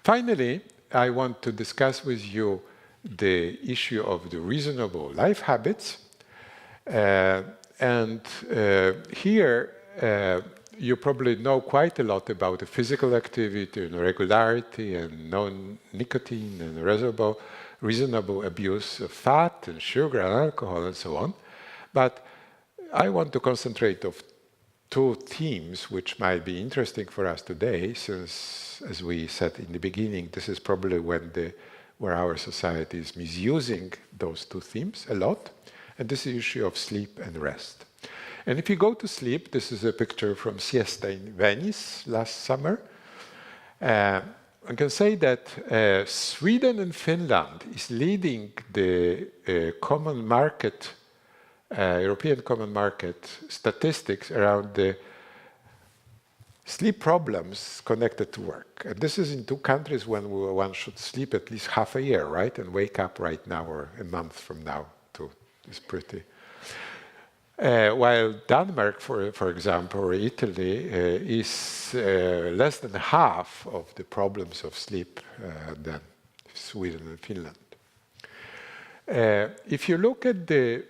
Finally, I want to discuss with you the issue of the reasonable life habits. Here, you probably know quite a lot about the physical activity and regularity and non-nicotine and reasonable abuse of fat and sugar and alcohol and so on. But I want to concentrate on two themes which might be interesting for us today, since, as we said in the beginning, this is probably where our society is misusing those two themes a lot, and this is the issue of sleep and rest. And if you go to sleep, this is a picture from Siesta in Venice last summer. I can say that Sweden and Finland is leading the common market, European common market statistics around the sleep problems connected to work. And this is in two countries when one should sleep at least half a year, right? And wake up right now or a month from now too. It's pretty. While Denmark, for example, or Italy, is less than half of the problems of sleep than Sweden and Finland. If you look at the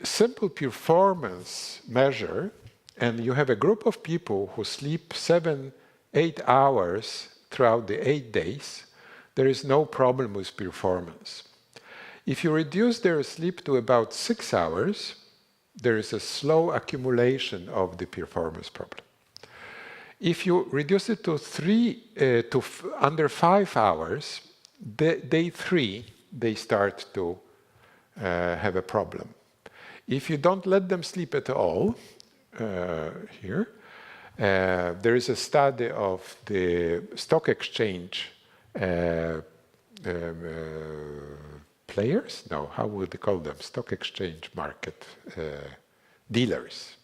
simple performance measure, and you have a group of people who sleep 7, 8 hours throughout the 8 days, there is no problem with performance. If you reduce their sleep to about 6 hours, there is a slow accumulation of the performance problem. If you reduce it to under 5 hours, day 3, they start to have a problem. If you don't let them sleep at all, here, there is a study of the stock exchange players? No, how would they call them? Stock exchange market dealers.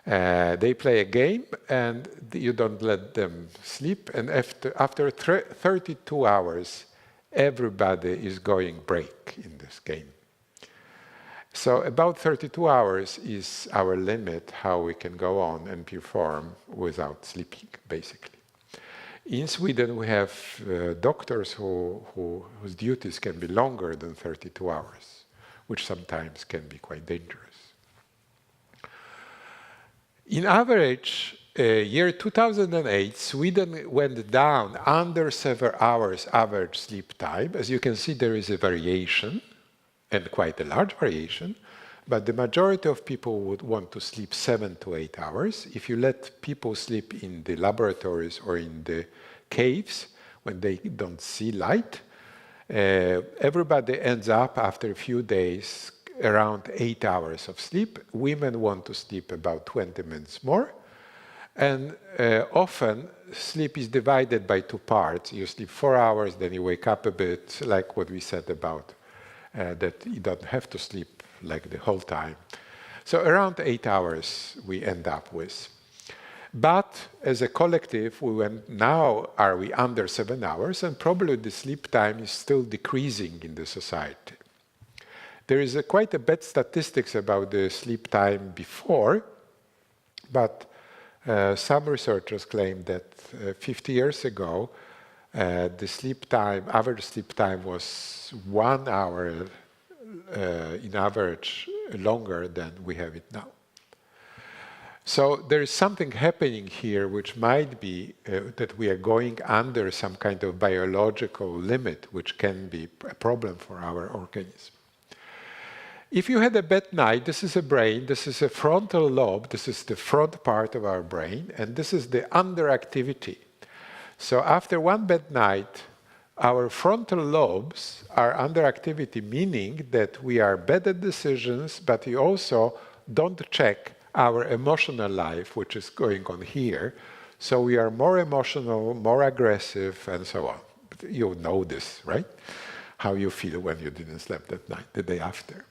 They play a game and you don't let them sleep, and after 32 hours, everybody is going break in this game. So about 32 hours is our limit how we can go on and perform without sleeping, basically. In Sweden, we have doctors whose duties can be longer than 32 hours, which sometimes can be quite dangerous. In average, year 2008, Sweden went down under 7 hours average sleep time. As you can see, there is a variation, and quite a large variation, but the majority of people would want to sleep 7 to 8 hours. If you let people sleep in the laboratories or in the caves when they don't see light, everybody ends up after a few days around 8 hours of sleep. Women want to sleep about 20 minutes more. And often sleep is divided by 2 parts. You sleep 4 hours, then you wake up a bit, like what we said about that you don't have to sleep like the whole time. So around 8 hours we end up with. But as a collective, we went, now are we under 7 hours, and probably the sleep time is still decreasing in the society. There is quite a bad statistics about the sleep time before, but some researchers claim that 50 years ago, the sleep time, average sleep time was 1 hour in average longer than we have it now. So there is something happening here which might be that we are going under some kind of biological limit, which can be a problem for our organism. If you had a bad night, this is a brain, this is a frontal lobe, this is the front part of our brain, and this is the underactivity. So after one bad night, our frontal lobes are under activity, meaning that we are bad at decisions, but we also don't check our emotional life, which is going on here. So we are more emotional, more aggressive, and so on. You know this, right? How you feel when you didn't sleep that night, the day after.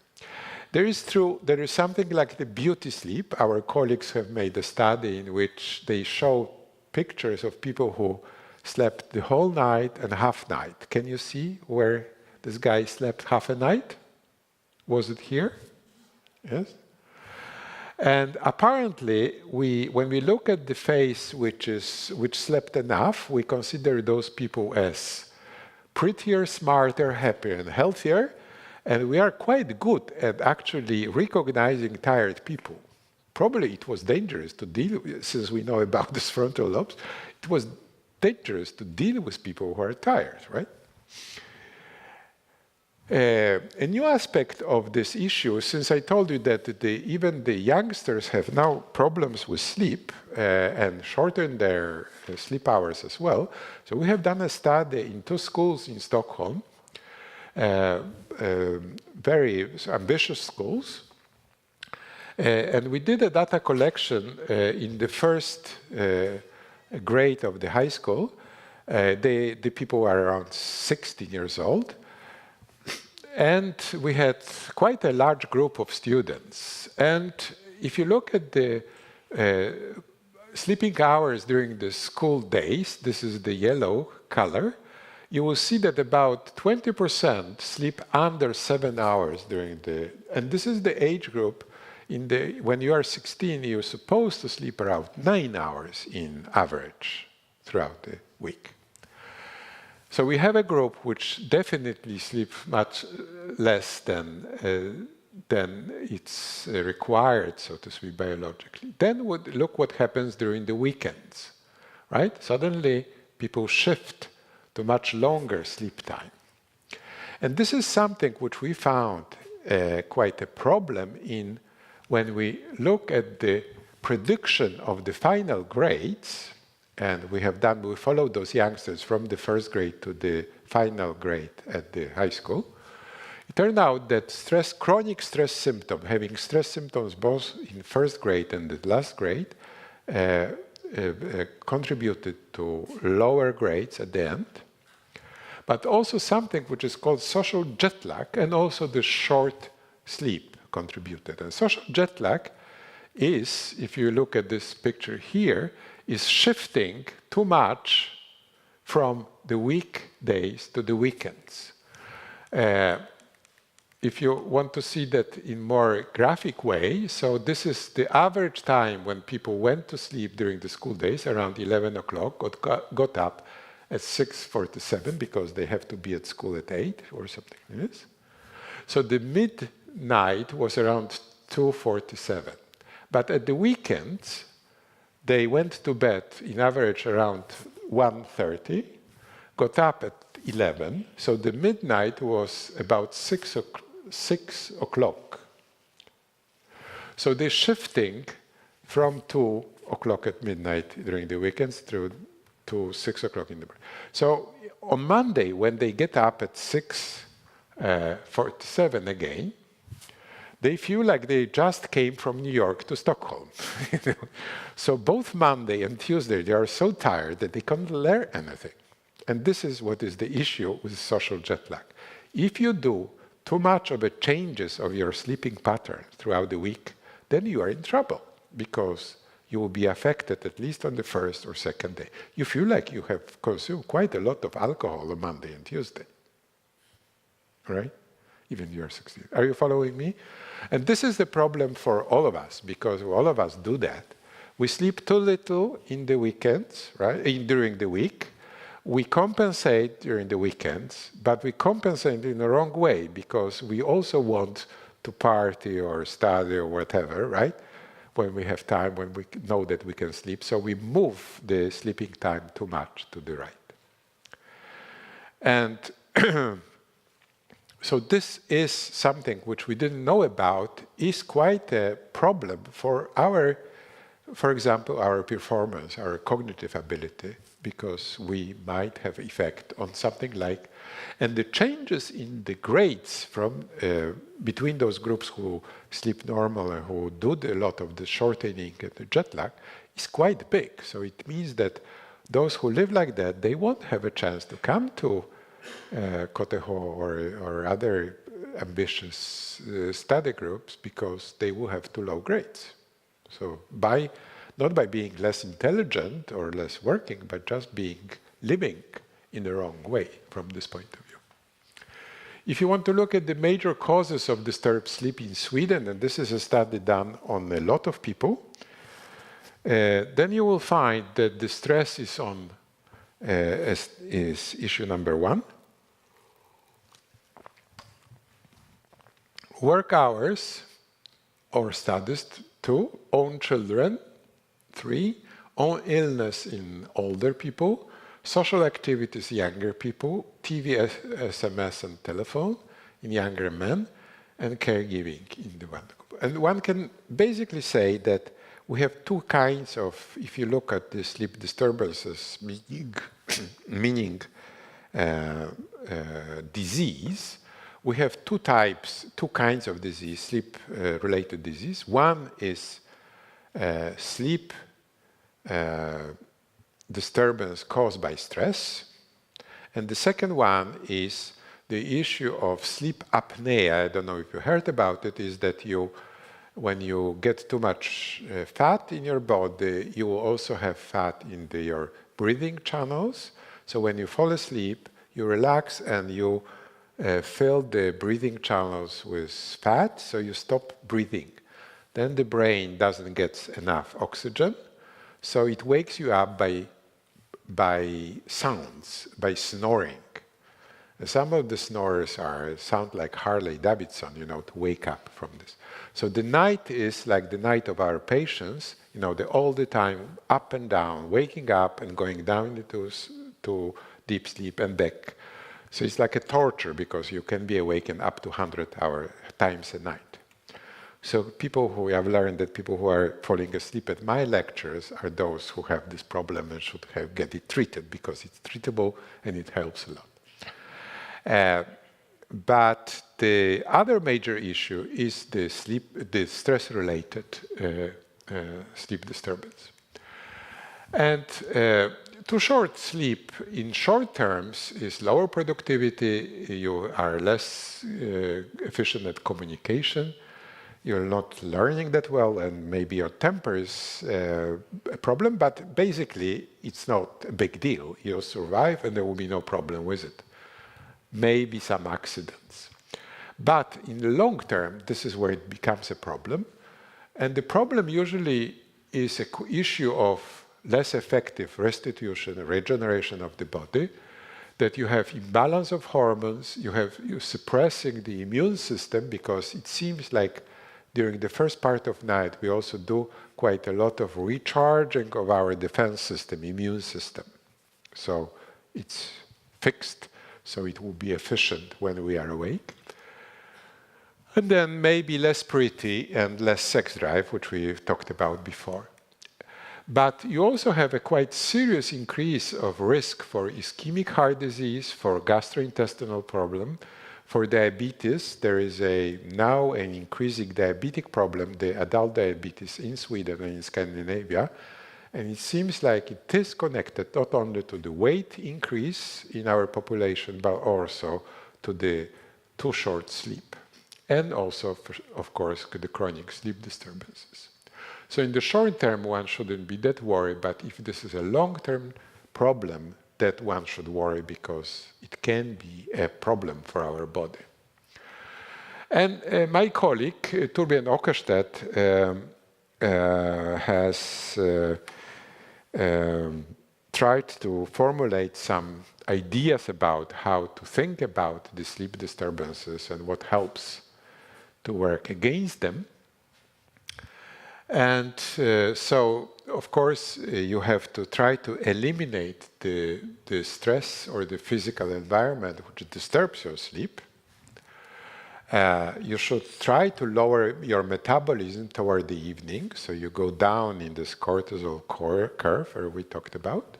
There is something like the beauty sleep. Our colleagues have made a study in which they show pictures of people who slept the whole night and half night. Can you see where this guy slept half a night? Was it here? Yes. And apparently, when we look at the face which slept enough, we consider those people as prettier, smarter, happier, and healthier. And we are quite good at actually recognizing tired people. Probably it was dangerous to deal with, since we know about these frontal lobes, it was dangerous to deal with people who are tired, right? A new aspect of this issue, since I told you that even the youngsters have now problems with sleep and shorten their sleep hours as well. So we have done a study in 2 schools in Stockholm, very ambitious schools. And we did a data collection in the first grade of the high school. The people were around 16 years old. And we had quite a large group of students. And if you look at the sleeping hours during the school days, this is the yellow color, you will see that about 20% sleep under 7 hours during the, and this is the age group, when you are 16, you're supposed to sleep around 9 hours in average throughout the week. So we have a group which definitely sleeps much less than it's required, so to speak, biologically. Then look what happens during the weekends, right? Suddenly people shift to much longer sleep time. And this is something which we found quite a problem in when we look at the prediction of the final grades, and we followed those youngsters from the first grade to the final grade at the high school. It turned out that chronic stress symptom, having stress symptoms both in first grade and the last grade, contributed to lower grades at the end, but also something which is called social jet lag, and also the short sleep contributed. And social jet lag is, if you look at this picture here, is shifting too much from the weekdays to the weekends. If you want to see that in more graphic way, so this is the average time when people went to sleep during the school days, around 11 o'clock, got up at 6:47 because they have to be at school at 8 or something like this. So the midnight was around 2:47. But at the weekends, they went to bed in average around 1:30, got up at 11, so the midnight was about 6 o'clock. So they're shifting from 2 o'clock at midnight during the weekends to 6 o'clock in the morning. So on Monday, when they get up at 6:47 again, they feel like they just came from New York to Stockholm. So both Monday and Tuesday, they are so tired that they can't learn anything. And this is what is the issue with social jet lag. If you do too much of the changes of your sleeping pattern throughout the week, then you are in trouble because you will be affected at least on the first or second day. You feel like you have consumed quite a lot of alcohol on Monday and Tuesday, right? Even you're 60. Are you following me? And this is the problem for all of us, because all of us do that. We sleep too little in the weekends, right? During the week. We compensate during the weekends, but we compensate in the wrong way because we also want to party or study or whatever, right? When we have time, when we know that we can sleep. So we move the sleeping time too much to the right. And so this is something which we didn't know about, is quite a problem for for example, our performance, our cognitive ability, because we might have effect on something like, and the changes in the grades from between those groups who sleep normal and who do a lot of the shortening and the jet lag is quite big. So it means that those who live like that, they won't have a chance to come to Cotejo or other ambitious study groups because they will have too low grades. So not by being less intelligent or less working, but just living in the wrong way from this point of view. If you want to look at the major causes of disturbed sleep in Sweden, and this is a study done on a lot of people, then you will find that the stress is issue number 1. Work hours or studies, 2. Own children, 3. Own illness in older people. Social activities, younger people. TV, SMS, and telephone in younger men. And caregiving in the one. And one can basically say that we have two kinds of, if you look at the sleep disturbances, meaning disease, we have two kinds of disease, sleep-related disease. One is sleep disturbance caused by stress. And the second one is the issue of sleep apnea. I don't know if you heard about it, is that when you get too much fat in your body, you will also have fat in your breathing channels. So when you fall asleep, you relax and you fill the breathing channels with fat, so you stop breathing. Then the brain doesn't get enough oxygen, so it wakes you up by sounds, by snoring. Some of the snores sound like Harley Davidson, to wake up from this. So the night is like the night of our patients, all the time up and down, waking up and going down to deep sleep and back. So it's like a torture because you can be awakened up to 100 times a night. So we have learned that people who are falling asleep at my lectures are those who have this problem and should get it treated because it's treatable and it helps a lot. But the other major issue is the stress-related sleep disturbance. And too short sleep in short terms is lower productivity, you are less efficient at communication, you're not learning that well, and maybe your temper is a problem, but basically it's not a big deal. You'll survive and there will be no problem with it. Maybe some accidents. But in the long term, this is where it becomes a problem. And the problem usually is an issue of less effective restitution, regeneration of the body, that you have imbalance of hormones, you're suppressing the immune system because it seems like during the first part of night, we also do quite a lot of recharging of our defense system, immune system. So it's fixed, so it will be efficient when we are awake. And then maybe less pretty and less sex drive, which we've talked about before. But you also have a quite serious increase of risk for ischemic heart disease, for gastrointestinal problem, for diabetes. There is now an increasing diabetic problem, the adult diabetes in Sweden and in Scandinavia. And it seems like it is connected not only to the weight increase in our population, but also to the too short sleep. And also, of course, the chronic sleep disturbances. So in the short term, one shouldn't be that worried, but if this is a long-term problem, that one should worry because it can be a problem for our body. And my colleague, Torbjörn Åkerstedt, has tried to formulate some ideas about how to think about the sleep disturbances and what helps to work against them. And so, of course, you have to try to eliminate the stress or the physical environment which disturbs your sleep. You should try to lower your metabolism toward the evening, so you go down in this cortisol curve that we talked about.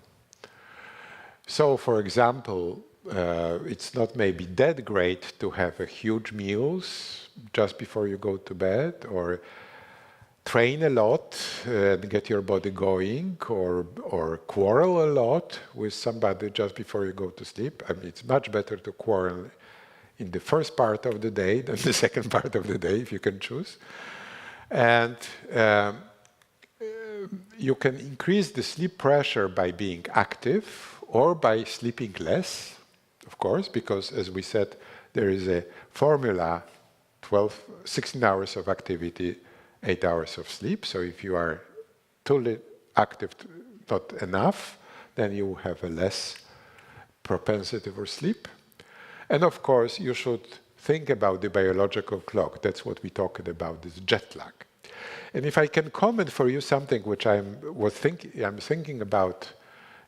So, for example, it's not maybe that great to have a huge meals just before you go to bed, or train a lot and get your body going, or quarrel a lot with somebody just before you go to sleep. I mean, it's much better to quarrel in the first part of the day than the second part of the day, if you can choose. And you can increase the sleep pressure by being active or by sleeping less, of course, because as we said, there is a formula, 16 hours of activity, 8 hours of sleep. So if you are too active, not enough, then you have a less propensity for sleep. And of course, you should think about the biological clock. That's what we talked about, this jet lag. And if I can comment for you something which I'm thinking about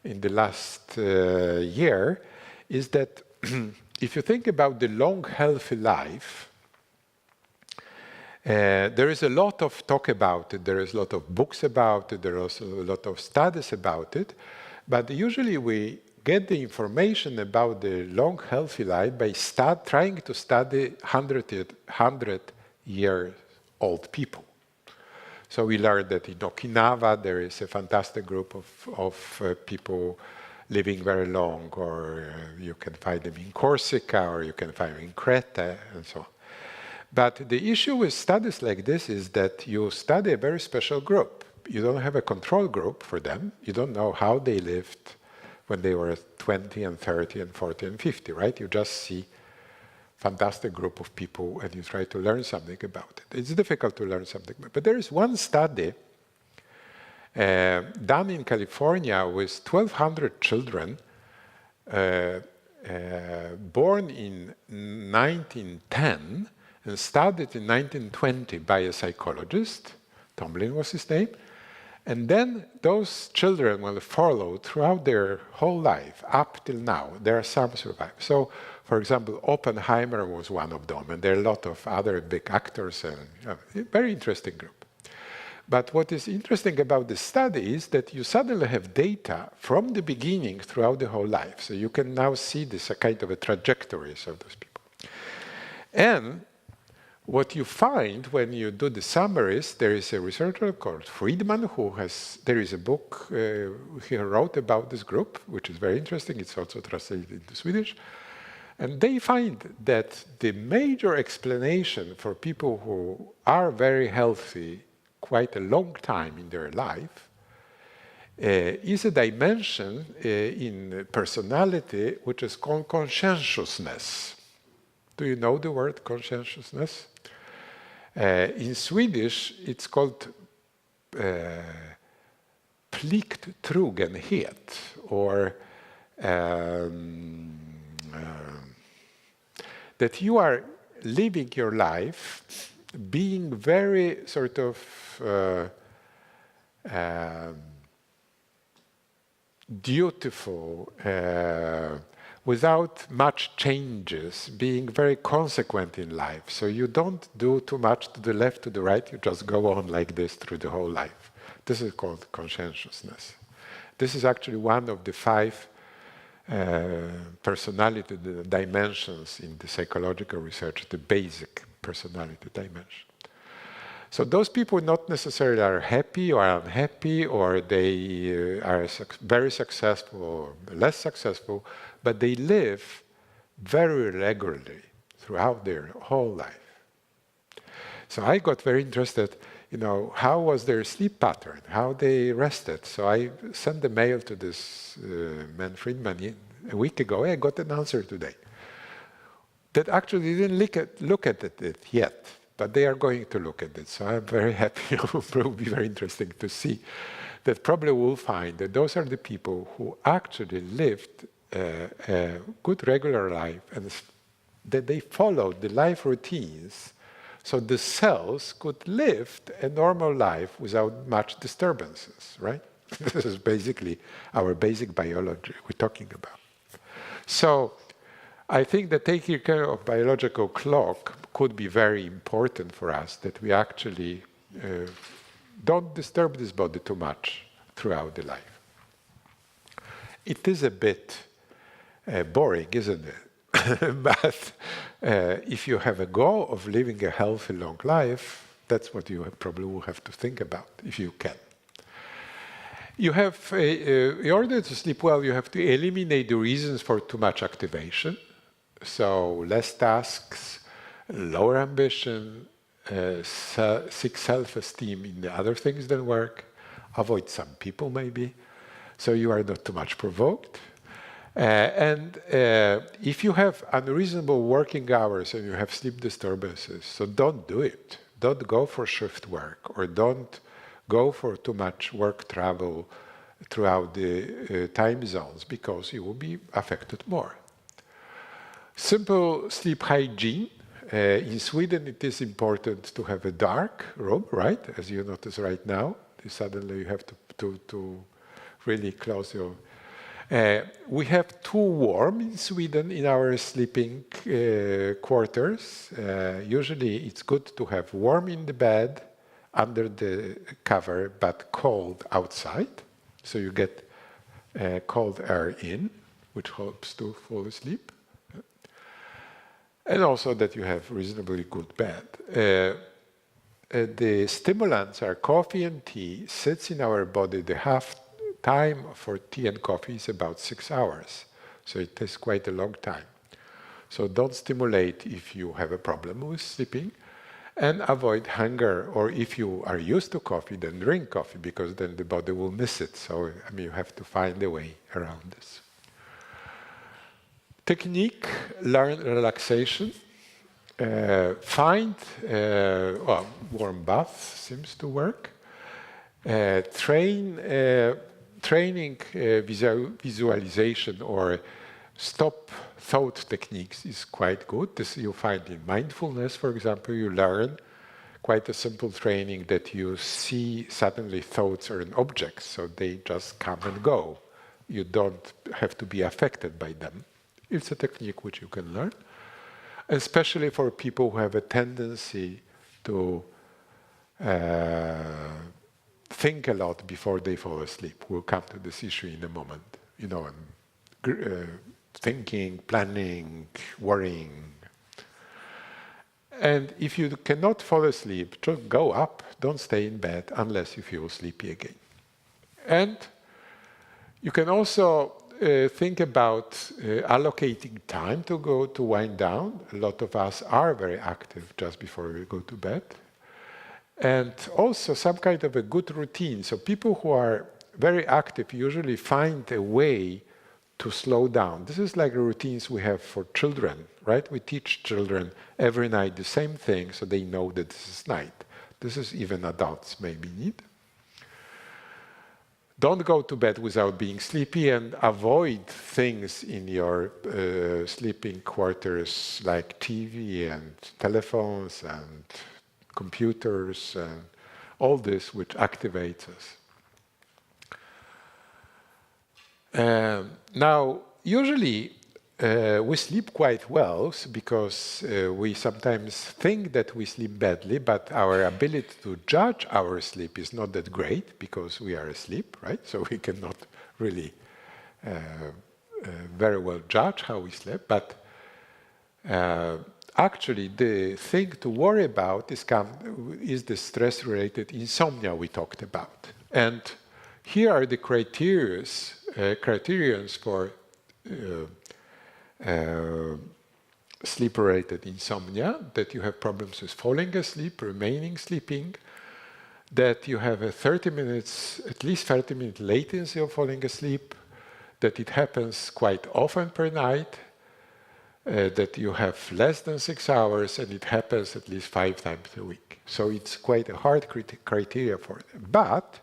in the last year, is that if you think about the long, healthy life, there is a lot of talk about it, there is a lot of books about it, there are also a lot of studies about it, but usually we get the information about the long, healthy life by trying to study 100-year-old people. So we learned that in Okinawa there is a fantastic group of people living very long, or you can find them in Corsica, or you can find them in Crete, and so on. But the issue with studies like this is that you study a very special group. You don't have a control group for them. You don't know how they lived when they were 20 and 30 and 40 and 50, right? You just see fantastic group of people and you try to learn something about it. It's difficult to learn something. But there is one study done in California with 1,200 children born in 1910 and studied in 1920 by a psychologist. Tomlin was his name. And then those children will follow throughout their whole life up till now. There are some survive. So, for example, Oppenheimer was one of them, and there are a lot of other big actors, and a very interesting group. But what is interesting about the study is that you suddenly have data from the beginning throughout the whole life. So you can now see this kind of a trajectories of those people. And what you find when you do the summaries, there is a researcher called Friedman there is a book he wrote about this group, which is very interesting. It's also translated into Swedish. And they find that the major explanation for people who are very healthy quite a long time in their life is a dimension in personality which is called conscientiousness. Do you know the word conscientiousness? In Swedish, it's called plikttrogenhet, or that you are living your life being very sort of dutiful, without much changes, being very consequent in life. So you don't do too much to the left, to the right, you just go on like this through the whole life. This is called conscientiousness. This is actually one of the 5 personality dimensions in the psychological research, the basic personality dimension. So those people not necessarily are happy or unhappy, or they are very successful or less successful, but they live very regularly throughout their whole life. So I got very interested, how was their sleep pattern, how they rested. So I sent the mail to this man Friedman a week ago. I got an answer today that actually didn't look at it yet, but they are going to look at it. So I'm very happy. It will be very interesting to see that probably we'll find that those are the people who actually lived a good regular life, and that they followed the life routines so the cells could live a normal life without much disturbances, right? This is basically our basic biology we're talking about. So I think that taking care of biological clock could be very important for us, that we actually don't disturb this body too much throughout the life. It is a bit boring, isn't it? But if you have a goal of living a healthy, long life, that's what you probably will have to think about, if you can. You have, in order to sleep well, you have to eliminate the reasons for too much activation. So less tasks, lower ambition, sick self-esteem in the other things than work, avoid some people maybe, so you are not too much provoked. And if you have unreasonable working hours and you have sleep disturbances, so don't do it. Don't go for shift work, or don't go for too much work travel throughout the time zones, because you will be affected more. Simple sleep hygiene. In Sweden, it is important to have a dark room, right? As you notice right now, suddenly you have to really close your... we have too warm in Sweden in our sleeping quarters. Usually it's good to have warm in the bed, under the cover, but cold outside. So you get cold air in, which helps to fall asleep. And also that you have reasonably good bed. The stimulants are coffee and tea. Sits in our body. The half time for tea and coffee is about 6 hours. So it takes quite a long time. So don't stimulate if you have a problem with sleeping. And avoid hunger, or if you are used to coffee, then drink coffee, because then the body will miss it. So, you have to find a way around this. Technique, learn relaxation. Find, warm bath seems to work. Training visualization, or stop thought techniques is quite good. This you find in mindfulness, for example. You learn quite a simple training that you see suddenly thoughts are an object, so they just come and go. You don't have to be affected by them. It's a technique which you can learn, especially for people who have a tendency to think a lot before they fall asleep. We'll come to this issue in a moment. You know, thinking, planning, worrying. And if you cannot fall asleep, just go up, don't stay in bed unless you feel sleepy again. And you can also think about allocating time to go to wind down. A lot of us are very active just before we go to bed. And also some kind of a good routine. So people who are very active usually find a way to slow down. This is like the routines we have for children, right? We teach children every night the same thing so they know that this is night. This is even adults maybe need. Don't go to bed without being sleepy, and avoid things in your sleeping quarters like TV and telephones and computers and all this which activates us. Now, usually we sleep quite well because we sometimes think that we sleep badly, but our ability to judge our sleep is not that great because we are asleep, right? So we cannot really very well judge how we sleep. But actually, the thing to worry about is the stress-related insomnia we talked about. And here are the criterions for sleep-related insomnia: that you have problems with falling asleep, remaining sleeping, that you have a at least 30-minute latency of falling asleep, that it happens quite often per night, that you have less than 6 hours, and it happens at least 5 times a week. So it's quite a hard criteria for them. But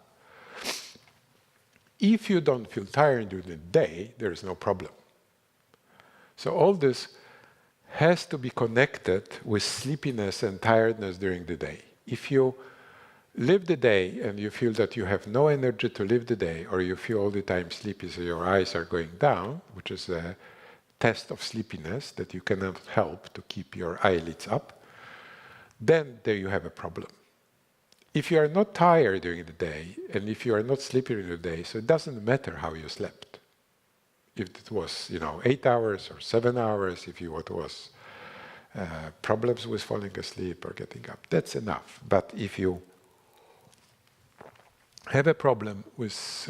if you don't feel tired during the day, there is no problem. So all this has to be connected with sleepiness and tiredness during the day. If you live the day and you feel that you have no energy to live the day, or you feel all the time sleepy so your eyes are going down, which is a test of sleepiness that you cannot help to keep your eyelids up, then there you have a problem. If you are not tired during the day, and if you are not sleepy during the day, so it doesn't matter how you slept. If it was, 8 hours or 7 hours, if it was problems with falling asleep or getting up, that's enough. But if you have a problem with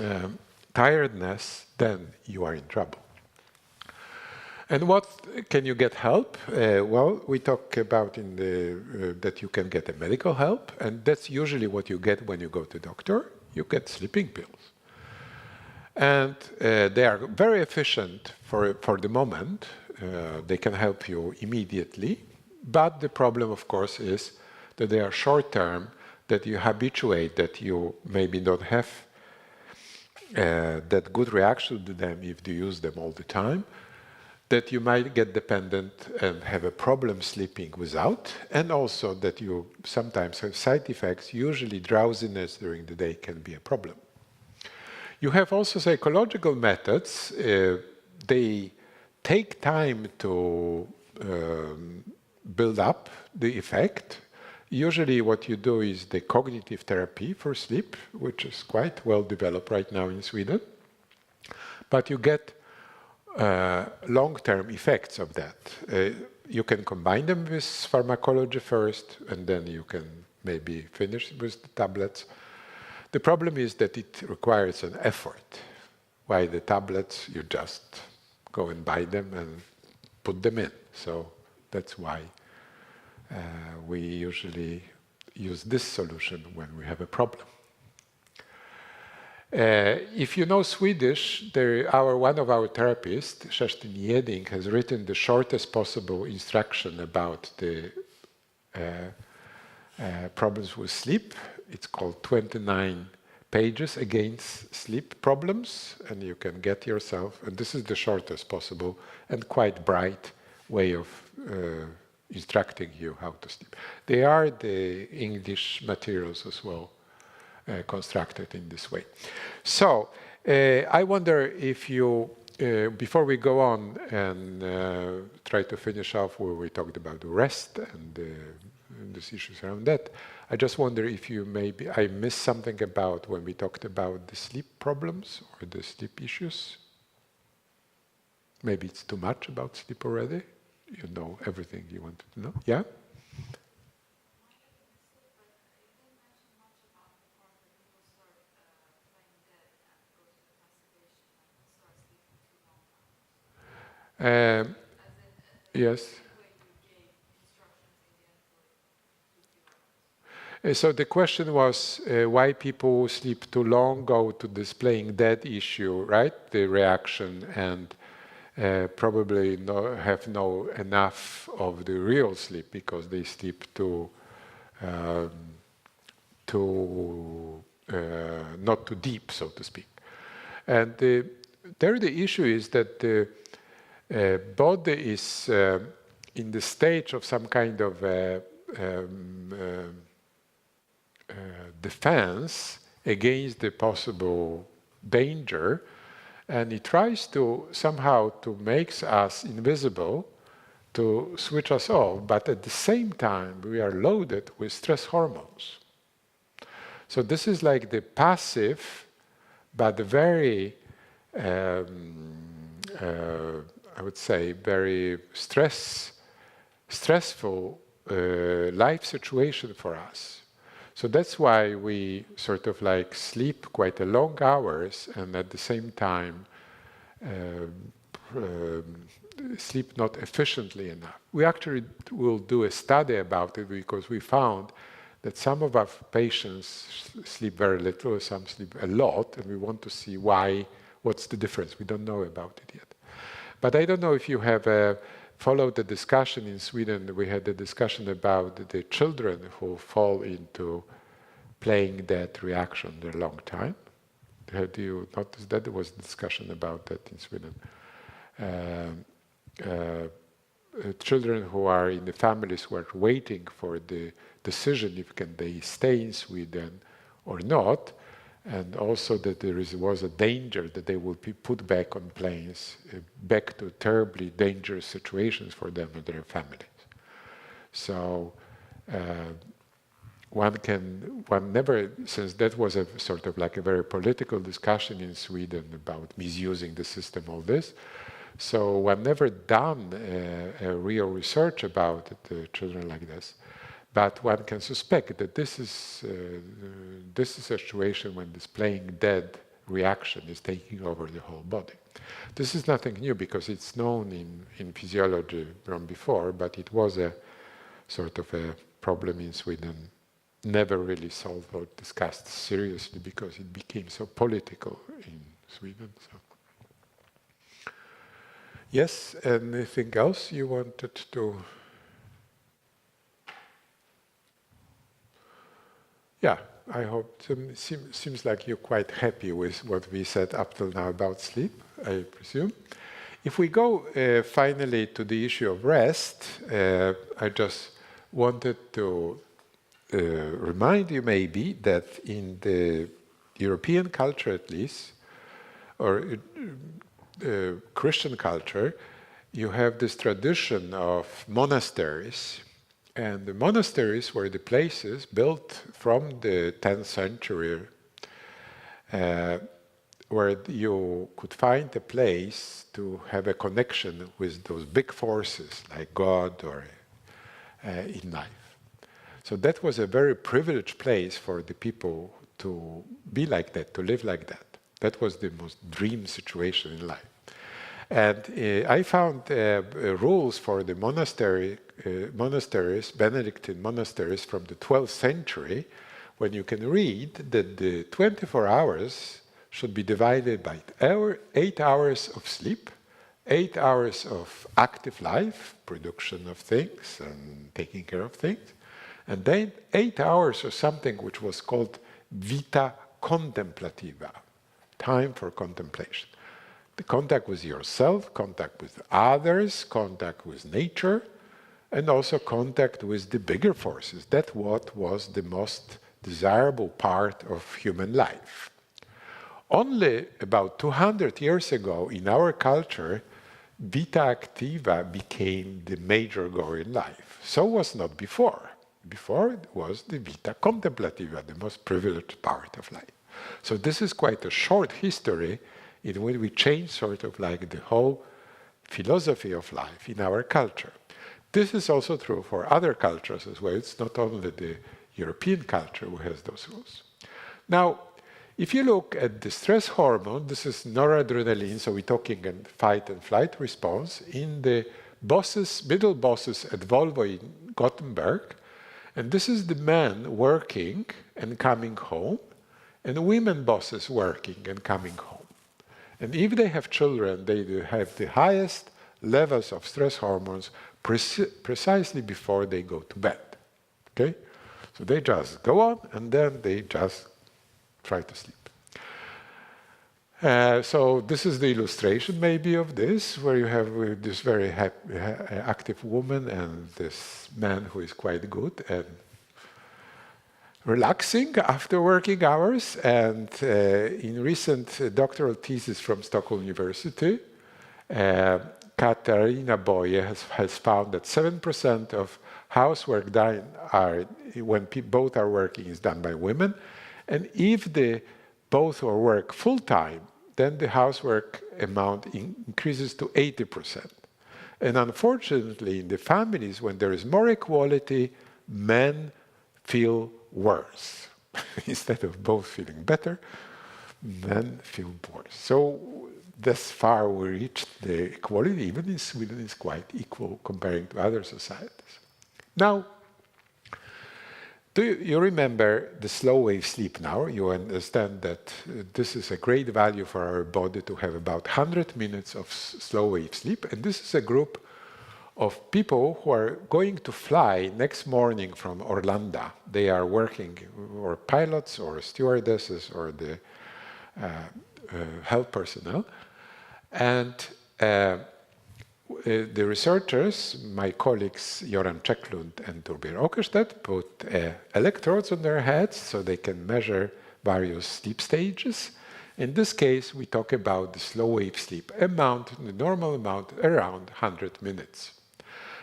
tiredness, then you are in trouble. And what can you get help? Well, we talk about that you can get a medical help, and that's usually what you get when you go to the doctor. You get sleeping pills. And they are very efficient for the moment. They can help you immediately. But the problem, of course, is that they are short-term, that you habituate, that you maybe don't have that good reaction to them if you use them all the time, that you might get dependent and have a problem sleeping without, and also that you sometimes have side effects. Usually drowsiness during the day can be a problem. You have also psychological methods. They take time to build up the effect. Usually what you do is the cognitive therapy for sleep, which is quite well developed right now in Sweden. But you get long-term effects of that. You can combine them with pharmacology first, and then you can maybe finish with the tablets. The problem is that it requires an effort. While the tablets, you just go and buy them and put them in. So that's why we usually use this solution when we have a problem. If you know Swedish, one of our therapists, Kerstin Jeding, has written the shortest possible instruction about the problems with sleep. It's called 29 pages against sleep problems, and you can get yourself, and this is the shortest possible and quite bright way of instructing you how to sleep. They are the English materials as well, constructed in this way. So I wonder if you, before we go on and try to finish off where we talked about the rest and these issues around that, I just wonder if you maybe, I missed something about when we talked about the sleep problems or the sleep issues. Maybe it's too much about sleep already. You know everything you wanted to know. Yeah? Yes. So the question was why people sleep too long, go to this playing dead issue, right? The reaction, and probably have no enough of the real sleep because they sleep too not too deep, so to speak. And there the issue is that the body is in the stage of some kind of defense against the possible danger, and it tries to somehow to make us invisible, to switch us off, but at the same time we are loaded with stress hormones. So this is like the passive but very I would say very stressful life situation for us. So that's why we sort of like sleep quite a long hours and at the same time sleep not efficiently enough. We actually will do a study about it because we found that some of our patients sleep very little, some sleep a lot, and we want to see why, what's the difference. We don't know about it yet. But I don't know if you have followed the discussion in Sweden. We had a discussion about the children who fall into playing dead reaction for a long time. Have you noticed that? There was a discussion about that in Sweden. Children who are in the families who are waiting for the decision if can they stay in Sweden or not, and also that there was a danger that they will be put back on planes, back to terribly dangerous situations for them and their families. So one never, since that was a sort of like a very political discussion in Sweden about misusing the system, all this, so one never done a real research about children like this. But one can suspect that this is a situation when this playing dead reaction is taking over the whole body. This is nothing new because it's known in physiology from before, but it was a sort of a problem in Sweden, never really solved or discussed seriously because it became so political in Sweden. So. Yes, anything else you wanted to? Yeah, I hope. Seems like you're quite happy with what we said up till now about sleep, I presume. If we go finally to the issue of rest, I just wanted to remind you maybe that in the European culture at least, or Christian culture, you have this tradition of monasteries. And the monasteries were the places built from the 10th century where you could find a place to have a connection with those big forces like God or in life. So that was a very privileged place for the people to be like that, to live like that. That was the most dream situation in life. And I found rules for the monasteries, Benedictine monasteries from the 12th century, when you can read that the 24 hours should be divided by 8 hours of sleep, 8 hours of active life, production of things and taking care of things, and then 8 hours of something which was called vita contemplativa, time for contemplation. The contact with yourself, contact with others, contact with nature, and also contact with the bigger forces. That's what was the most desirable part of human life. Only about 200 years ago in our culture, vita activa became the major goal in life. So was not before. Before it was the vita contemplativa, the most privileged part of life. So this is quite a short history in which we change sort of like the whole philosophy of life in our culture. This is also true for other cultures as well. It's not only the European culture who has those rules. Now, if you look at the stress hormone, this is noradrenaline, so we're talking a fight and flight response in the middle bosses at Volvo in Gothenburg. And this is the men working and coming home, and women bosses working and coming home. And if they have children, they do have the highest levels of stress hormones precisely before they go to bed. Okay? So they just go on, and then they just try to sleep. So this is the illustration maybe of this, where you have this very active woman and this man who is quite good and relaxing after working hours. And in recent doctoral thesis from Stockholm University, Katarina Boye has found that 7% of housework done when both are working is done by women. And if both work full-time, then the housework amount increases to 80%. And unfortunately, in the families, when there is more equality, men feel worse. Instead of both feeling better, men feel worse. So thus far we reached the equality. Even in Sweden is quite equal comparing to other societies. Now, do you remember the slow wave sleep now? You understand that this is a great value for our body to have about 100 minutes of slow wave sleep. And this is a group of people who are going to fly next morning from Orlando. They are working, or pilots, or stewardesses, or the health personnel. And the researchers, my colleagues Göran Czecklund and Torbjörn Åkerstedt, put electrodes on their heads so they can measure various sleep stages. In this case, we talk about the slow wave sleep amount, the normal amount, around 100 minutes.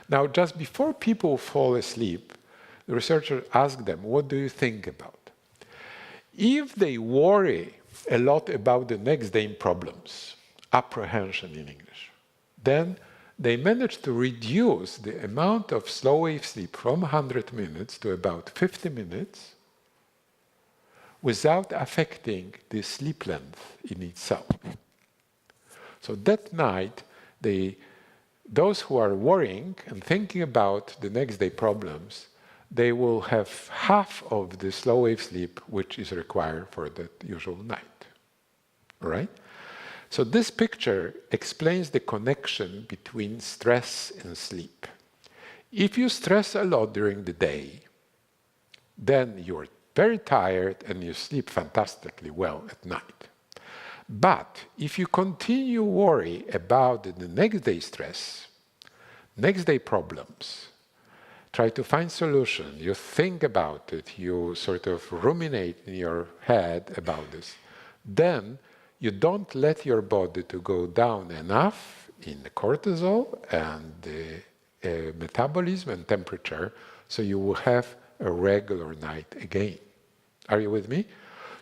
Now, just before people fall asleep, the researcher asked them, what do you think about? If they worry a lot about the next day problems, apprehension in English, then they managed to reduce the amount of slow wave sleep from 100 minutes to about 50 minutes without affecting the sleep length in itself. So that night, those who are worrying and thinking about the next day problems, they will have half of the slow wave sleep which is required for that usual night. All right? So this picture explains the connection between stress and sleep. If you stress a lot during the day, then you're very tired and you sleep fantastically well at night. But if you continue worry about the next day stress, next day problems, try to find solution, you think about it, you sort of ruminate in your head about this, then you don't let your body to go down enough in the cortisol and the metabolism and temperature, so you will have a regular night again. Are you with me?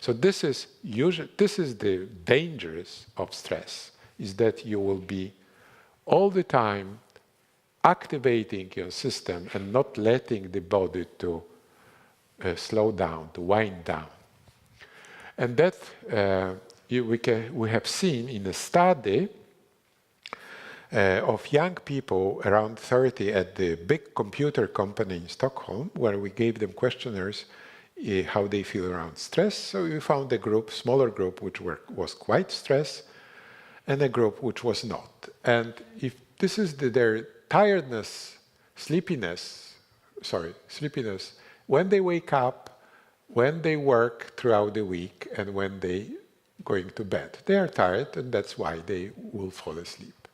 So this is the dangers of stress, is that you will be all the time activating your system and not letting the body to slow down, to wind down. And that we have seen in a study of young people around 30 at the big computer company in Stockholm, where we gave them questionnaires how they feel around stress. So we found a group, smaller group, which was quite stressed, and a group which was not. And if this is their tiredness, sleepiness, when they wake up, when they work throughout the week and when they going to bed. They are tired, and that's why they will fall asleep.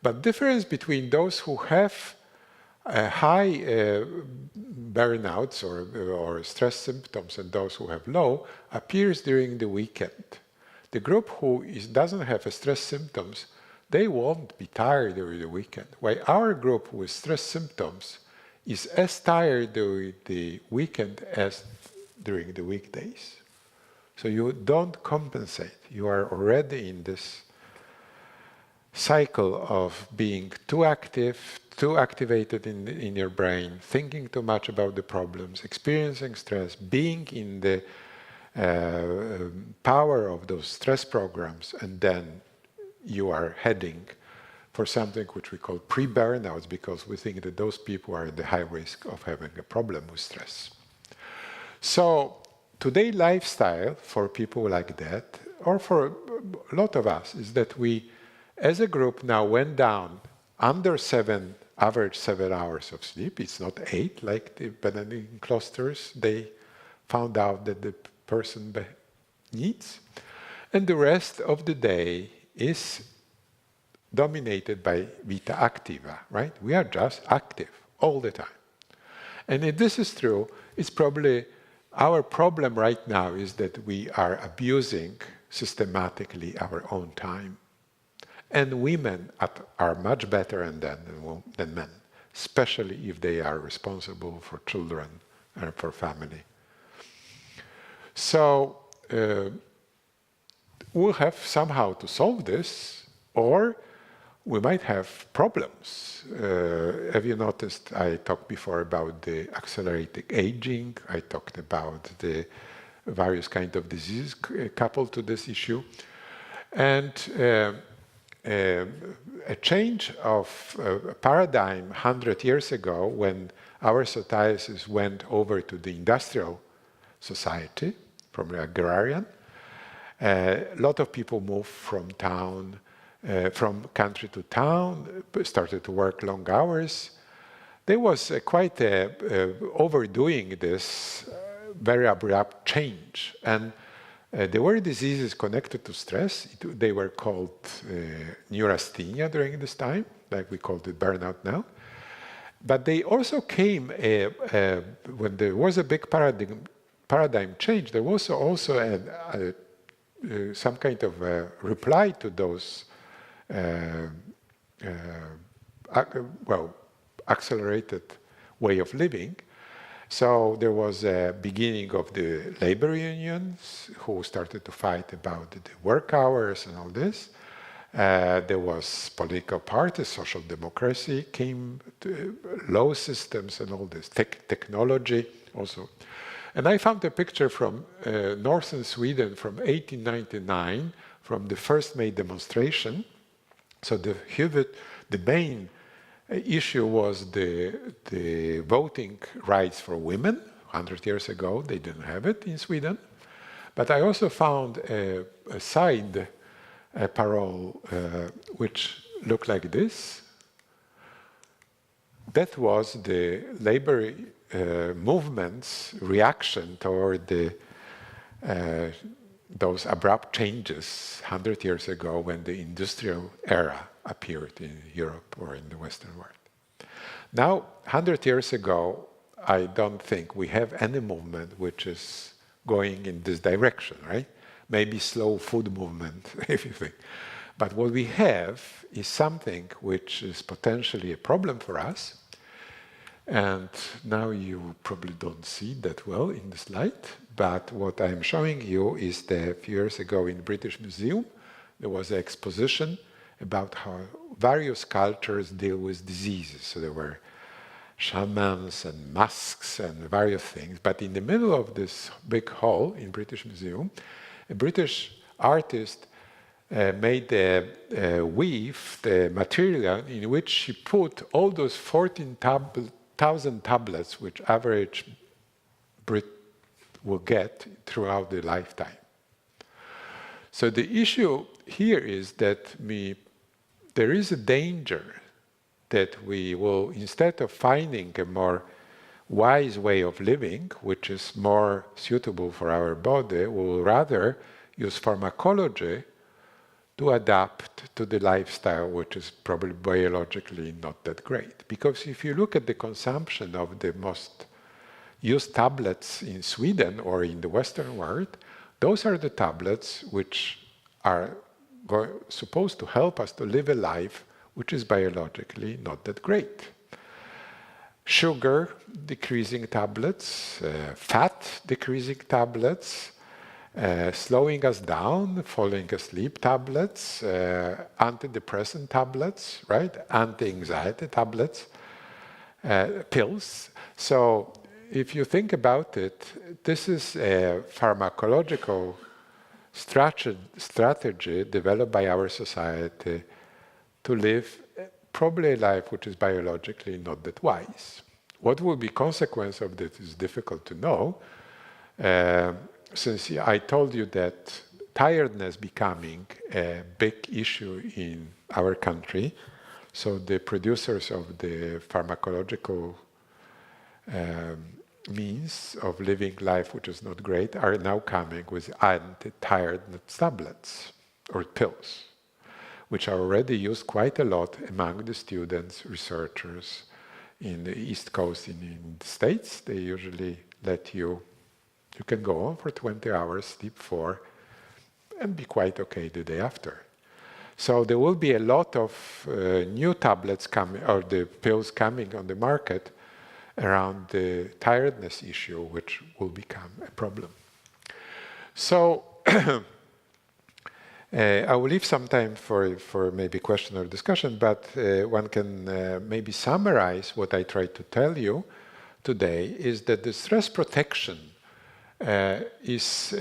But difference between those who have high burnouts or stress symptoms and those who have low appears during the weekend. The group who doesn't have stress symptoms, they won't be tired during the weekend. While our group with stress symptoms is as tired during the weekend as during the weekdays. So you don't compensate. You are already in this cycle of being too active, too activated in your brain, thinking too much about the problems, experiencing stress, being in the power of those stress programs, and then you are heading for something which we call pre-burnouts, because we think that those people are at the high risk of having a problem with stress. So today's lifestyle for people like that, or for a lot of us, is that we, as a group, now went down under average 7 hours of sleep. It's not 8 like the Benedictine clusters they found out that the person needs. And the rest of the day is dominated by vita activa, right? We are just active all the time. And if this is true, it's probably our problem right now is that we are abusing systematically our own time. And women are much better than men, especially if they are responsible for children and for family. So we'll have somehow to solve this, or we might have problems. Have you noticed I talked before about the accelerated aging? I talked about the various kinds of diseases coupled to this issue. And a change of paradigm 100 years ago, when our societies went over to the industrial society from the agrarian, a lot of people moved from from country to town, started to work long hours. There was quite overdoing this very abrupt change. And there were diseases connected to stress. They were called neurasthenia during this time, like we call it burnout now. But they also came, when there was a big paradigm change, there was also some kind of reply to those accelerated way of living. So there was a beginning of the labor unions who started to fight about the work hours and all this. There was political parties, social democracy came, to law systems and all this, technology also. And I found a picture from northern Sweden from 1899, from the first May demonstration. So the main issue was the voting rights for women. 100 years ago, they didn't have it in Sweden. But I also found a side parole which looked like this. That was the labor movement's reaction toward those abrupt changes 100 years ago when the industrial era appeared in Europe or in the Western world. Now, 100 years ago, I don't think we have any movement which is going in this direction, right? Maybe slow food movement, if you think. But what we have is something which is potentially a problem for us. And now you probably don't see that well in the slide, but what I'm showing you is that a few years ago in the British Museum, there was an exposition about how various cultures deal with diseases. So there were shamans and masks and various things. But in the middle of this big hall in British Museum, a British artist made a weave, the material in which she put all those 14,000 tablets which average Brit will get throughout the lifetime. So the issue here is that there is a danger that we will, instead of finding a more wise way of living, which is more suitable for our body, we will rather use pharmacology to adapt to the lifestyle, which is probably biologically not that great. Because if you look at the consumption of the most used tablets in Sweden or in the Western world, those are the tablets which are supposed to help us to live a life which is biologically not that great. Sugar decreasing tablets, fat decreasing tablets, slowing us down, falling asleep tablets, antidepressant tablets, right? Anti-anxiety tablets, pills. So if you think about it, this is a pharmacological strategy developed by our society to live probably a life which is biologically not that wise. What will be consequence of this is difficult to know. Since I told you that tiredness becoming a big issue in our country, so the producers of the pharmacological means of living life which is not great are now coming with anti-tiredness tablets or pills, which are already used quite a lot among the students, researchers in the East Coast in the States. They usually let you can go on for 20 hours, sleep 4, and be quite okay the day after. So there will be a lot of new tablets coming, or the pills coming on the market around the tiredness issue, which will become a problem. So I will leave some time for maybe question or discussion, but one can maybe summarize what I tried to tell you today is that the stress protection is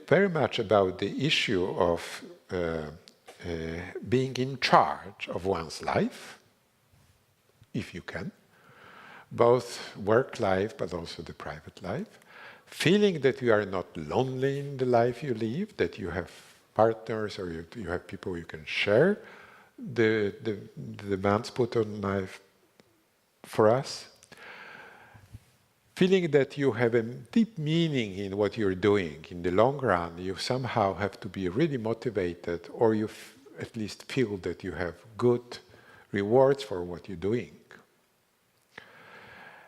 very much about the issue of being in charge of one's life, if you can, both work life but also the private life, feeling that you are not lonely in the life you live, that you have partners or you have people you can share the demands put on life for us, feeling that you have a deep meaning in what you're doing. In the long run, you somehow have to be really motivated, or you at least feel that you have good rewards for what you're doing.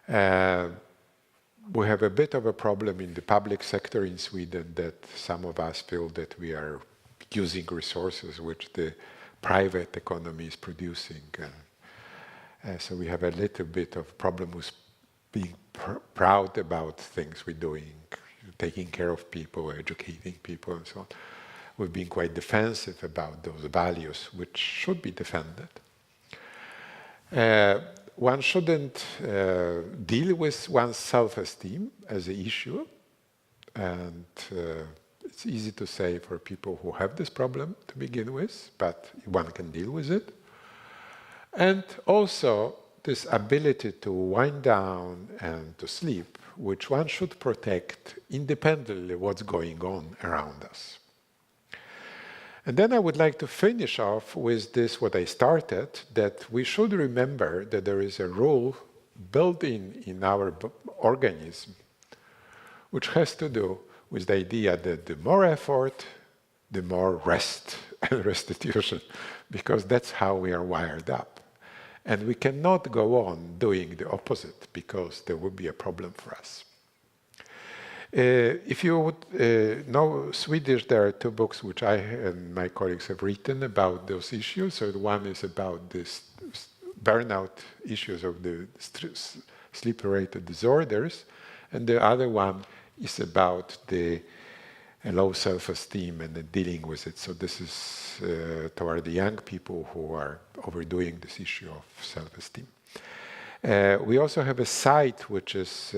We have a bit of a problem in the public sector in Sweden that some of us feel that we are using resources which the private economy is producing. So we have a little bit of problem with being proud about things we're doing, taking care of people, educating people, and so on. We've been quite defensive about those values, which should be defended. One shouldn't deal with one's self-esteem as an issue, and it's easy to say for people who have this problem to begin with, but one can deal with it. And also this ability to wind down and to sleep, which one should protect independently of what's going on around us. And then I would like to finish off with this, what I started, that we should remember that there is a rule built in our organism, which has to do with the idea that the more effort, the more rest and restitution, because that's how we are wired up. And we cannot go on doing the opposite, because there would be a problem for us. If you would know Swedish, there are 2 books which I and my colleagues have written about those issues. So one is about this burnout issues of the sleep-related disorders, and the other one is about the low self-esteem and the dealing with it. So this is toward the young people who are overdoing this issue of self-esteem. We also have a site which is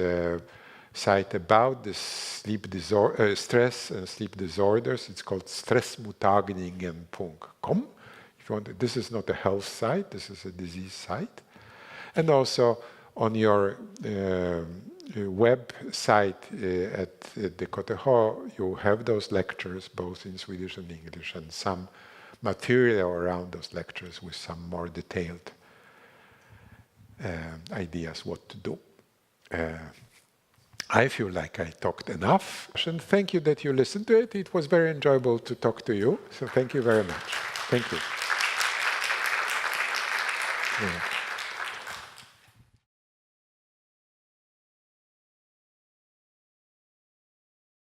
site about the stress and sleep disorders. It's called stressmottagningen.com. If you want, this is not a health site, this is a disease site. And also on your website at the KTH, you have those lectures both in Swedish and English, and some material around those lectures with some more detailed ideas what to do. I feel like I talked enough. And thank you that you listened to it. It was very enjoyable to talk to you. So thank you very much. Thank you. Yeah.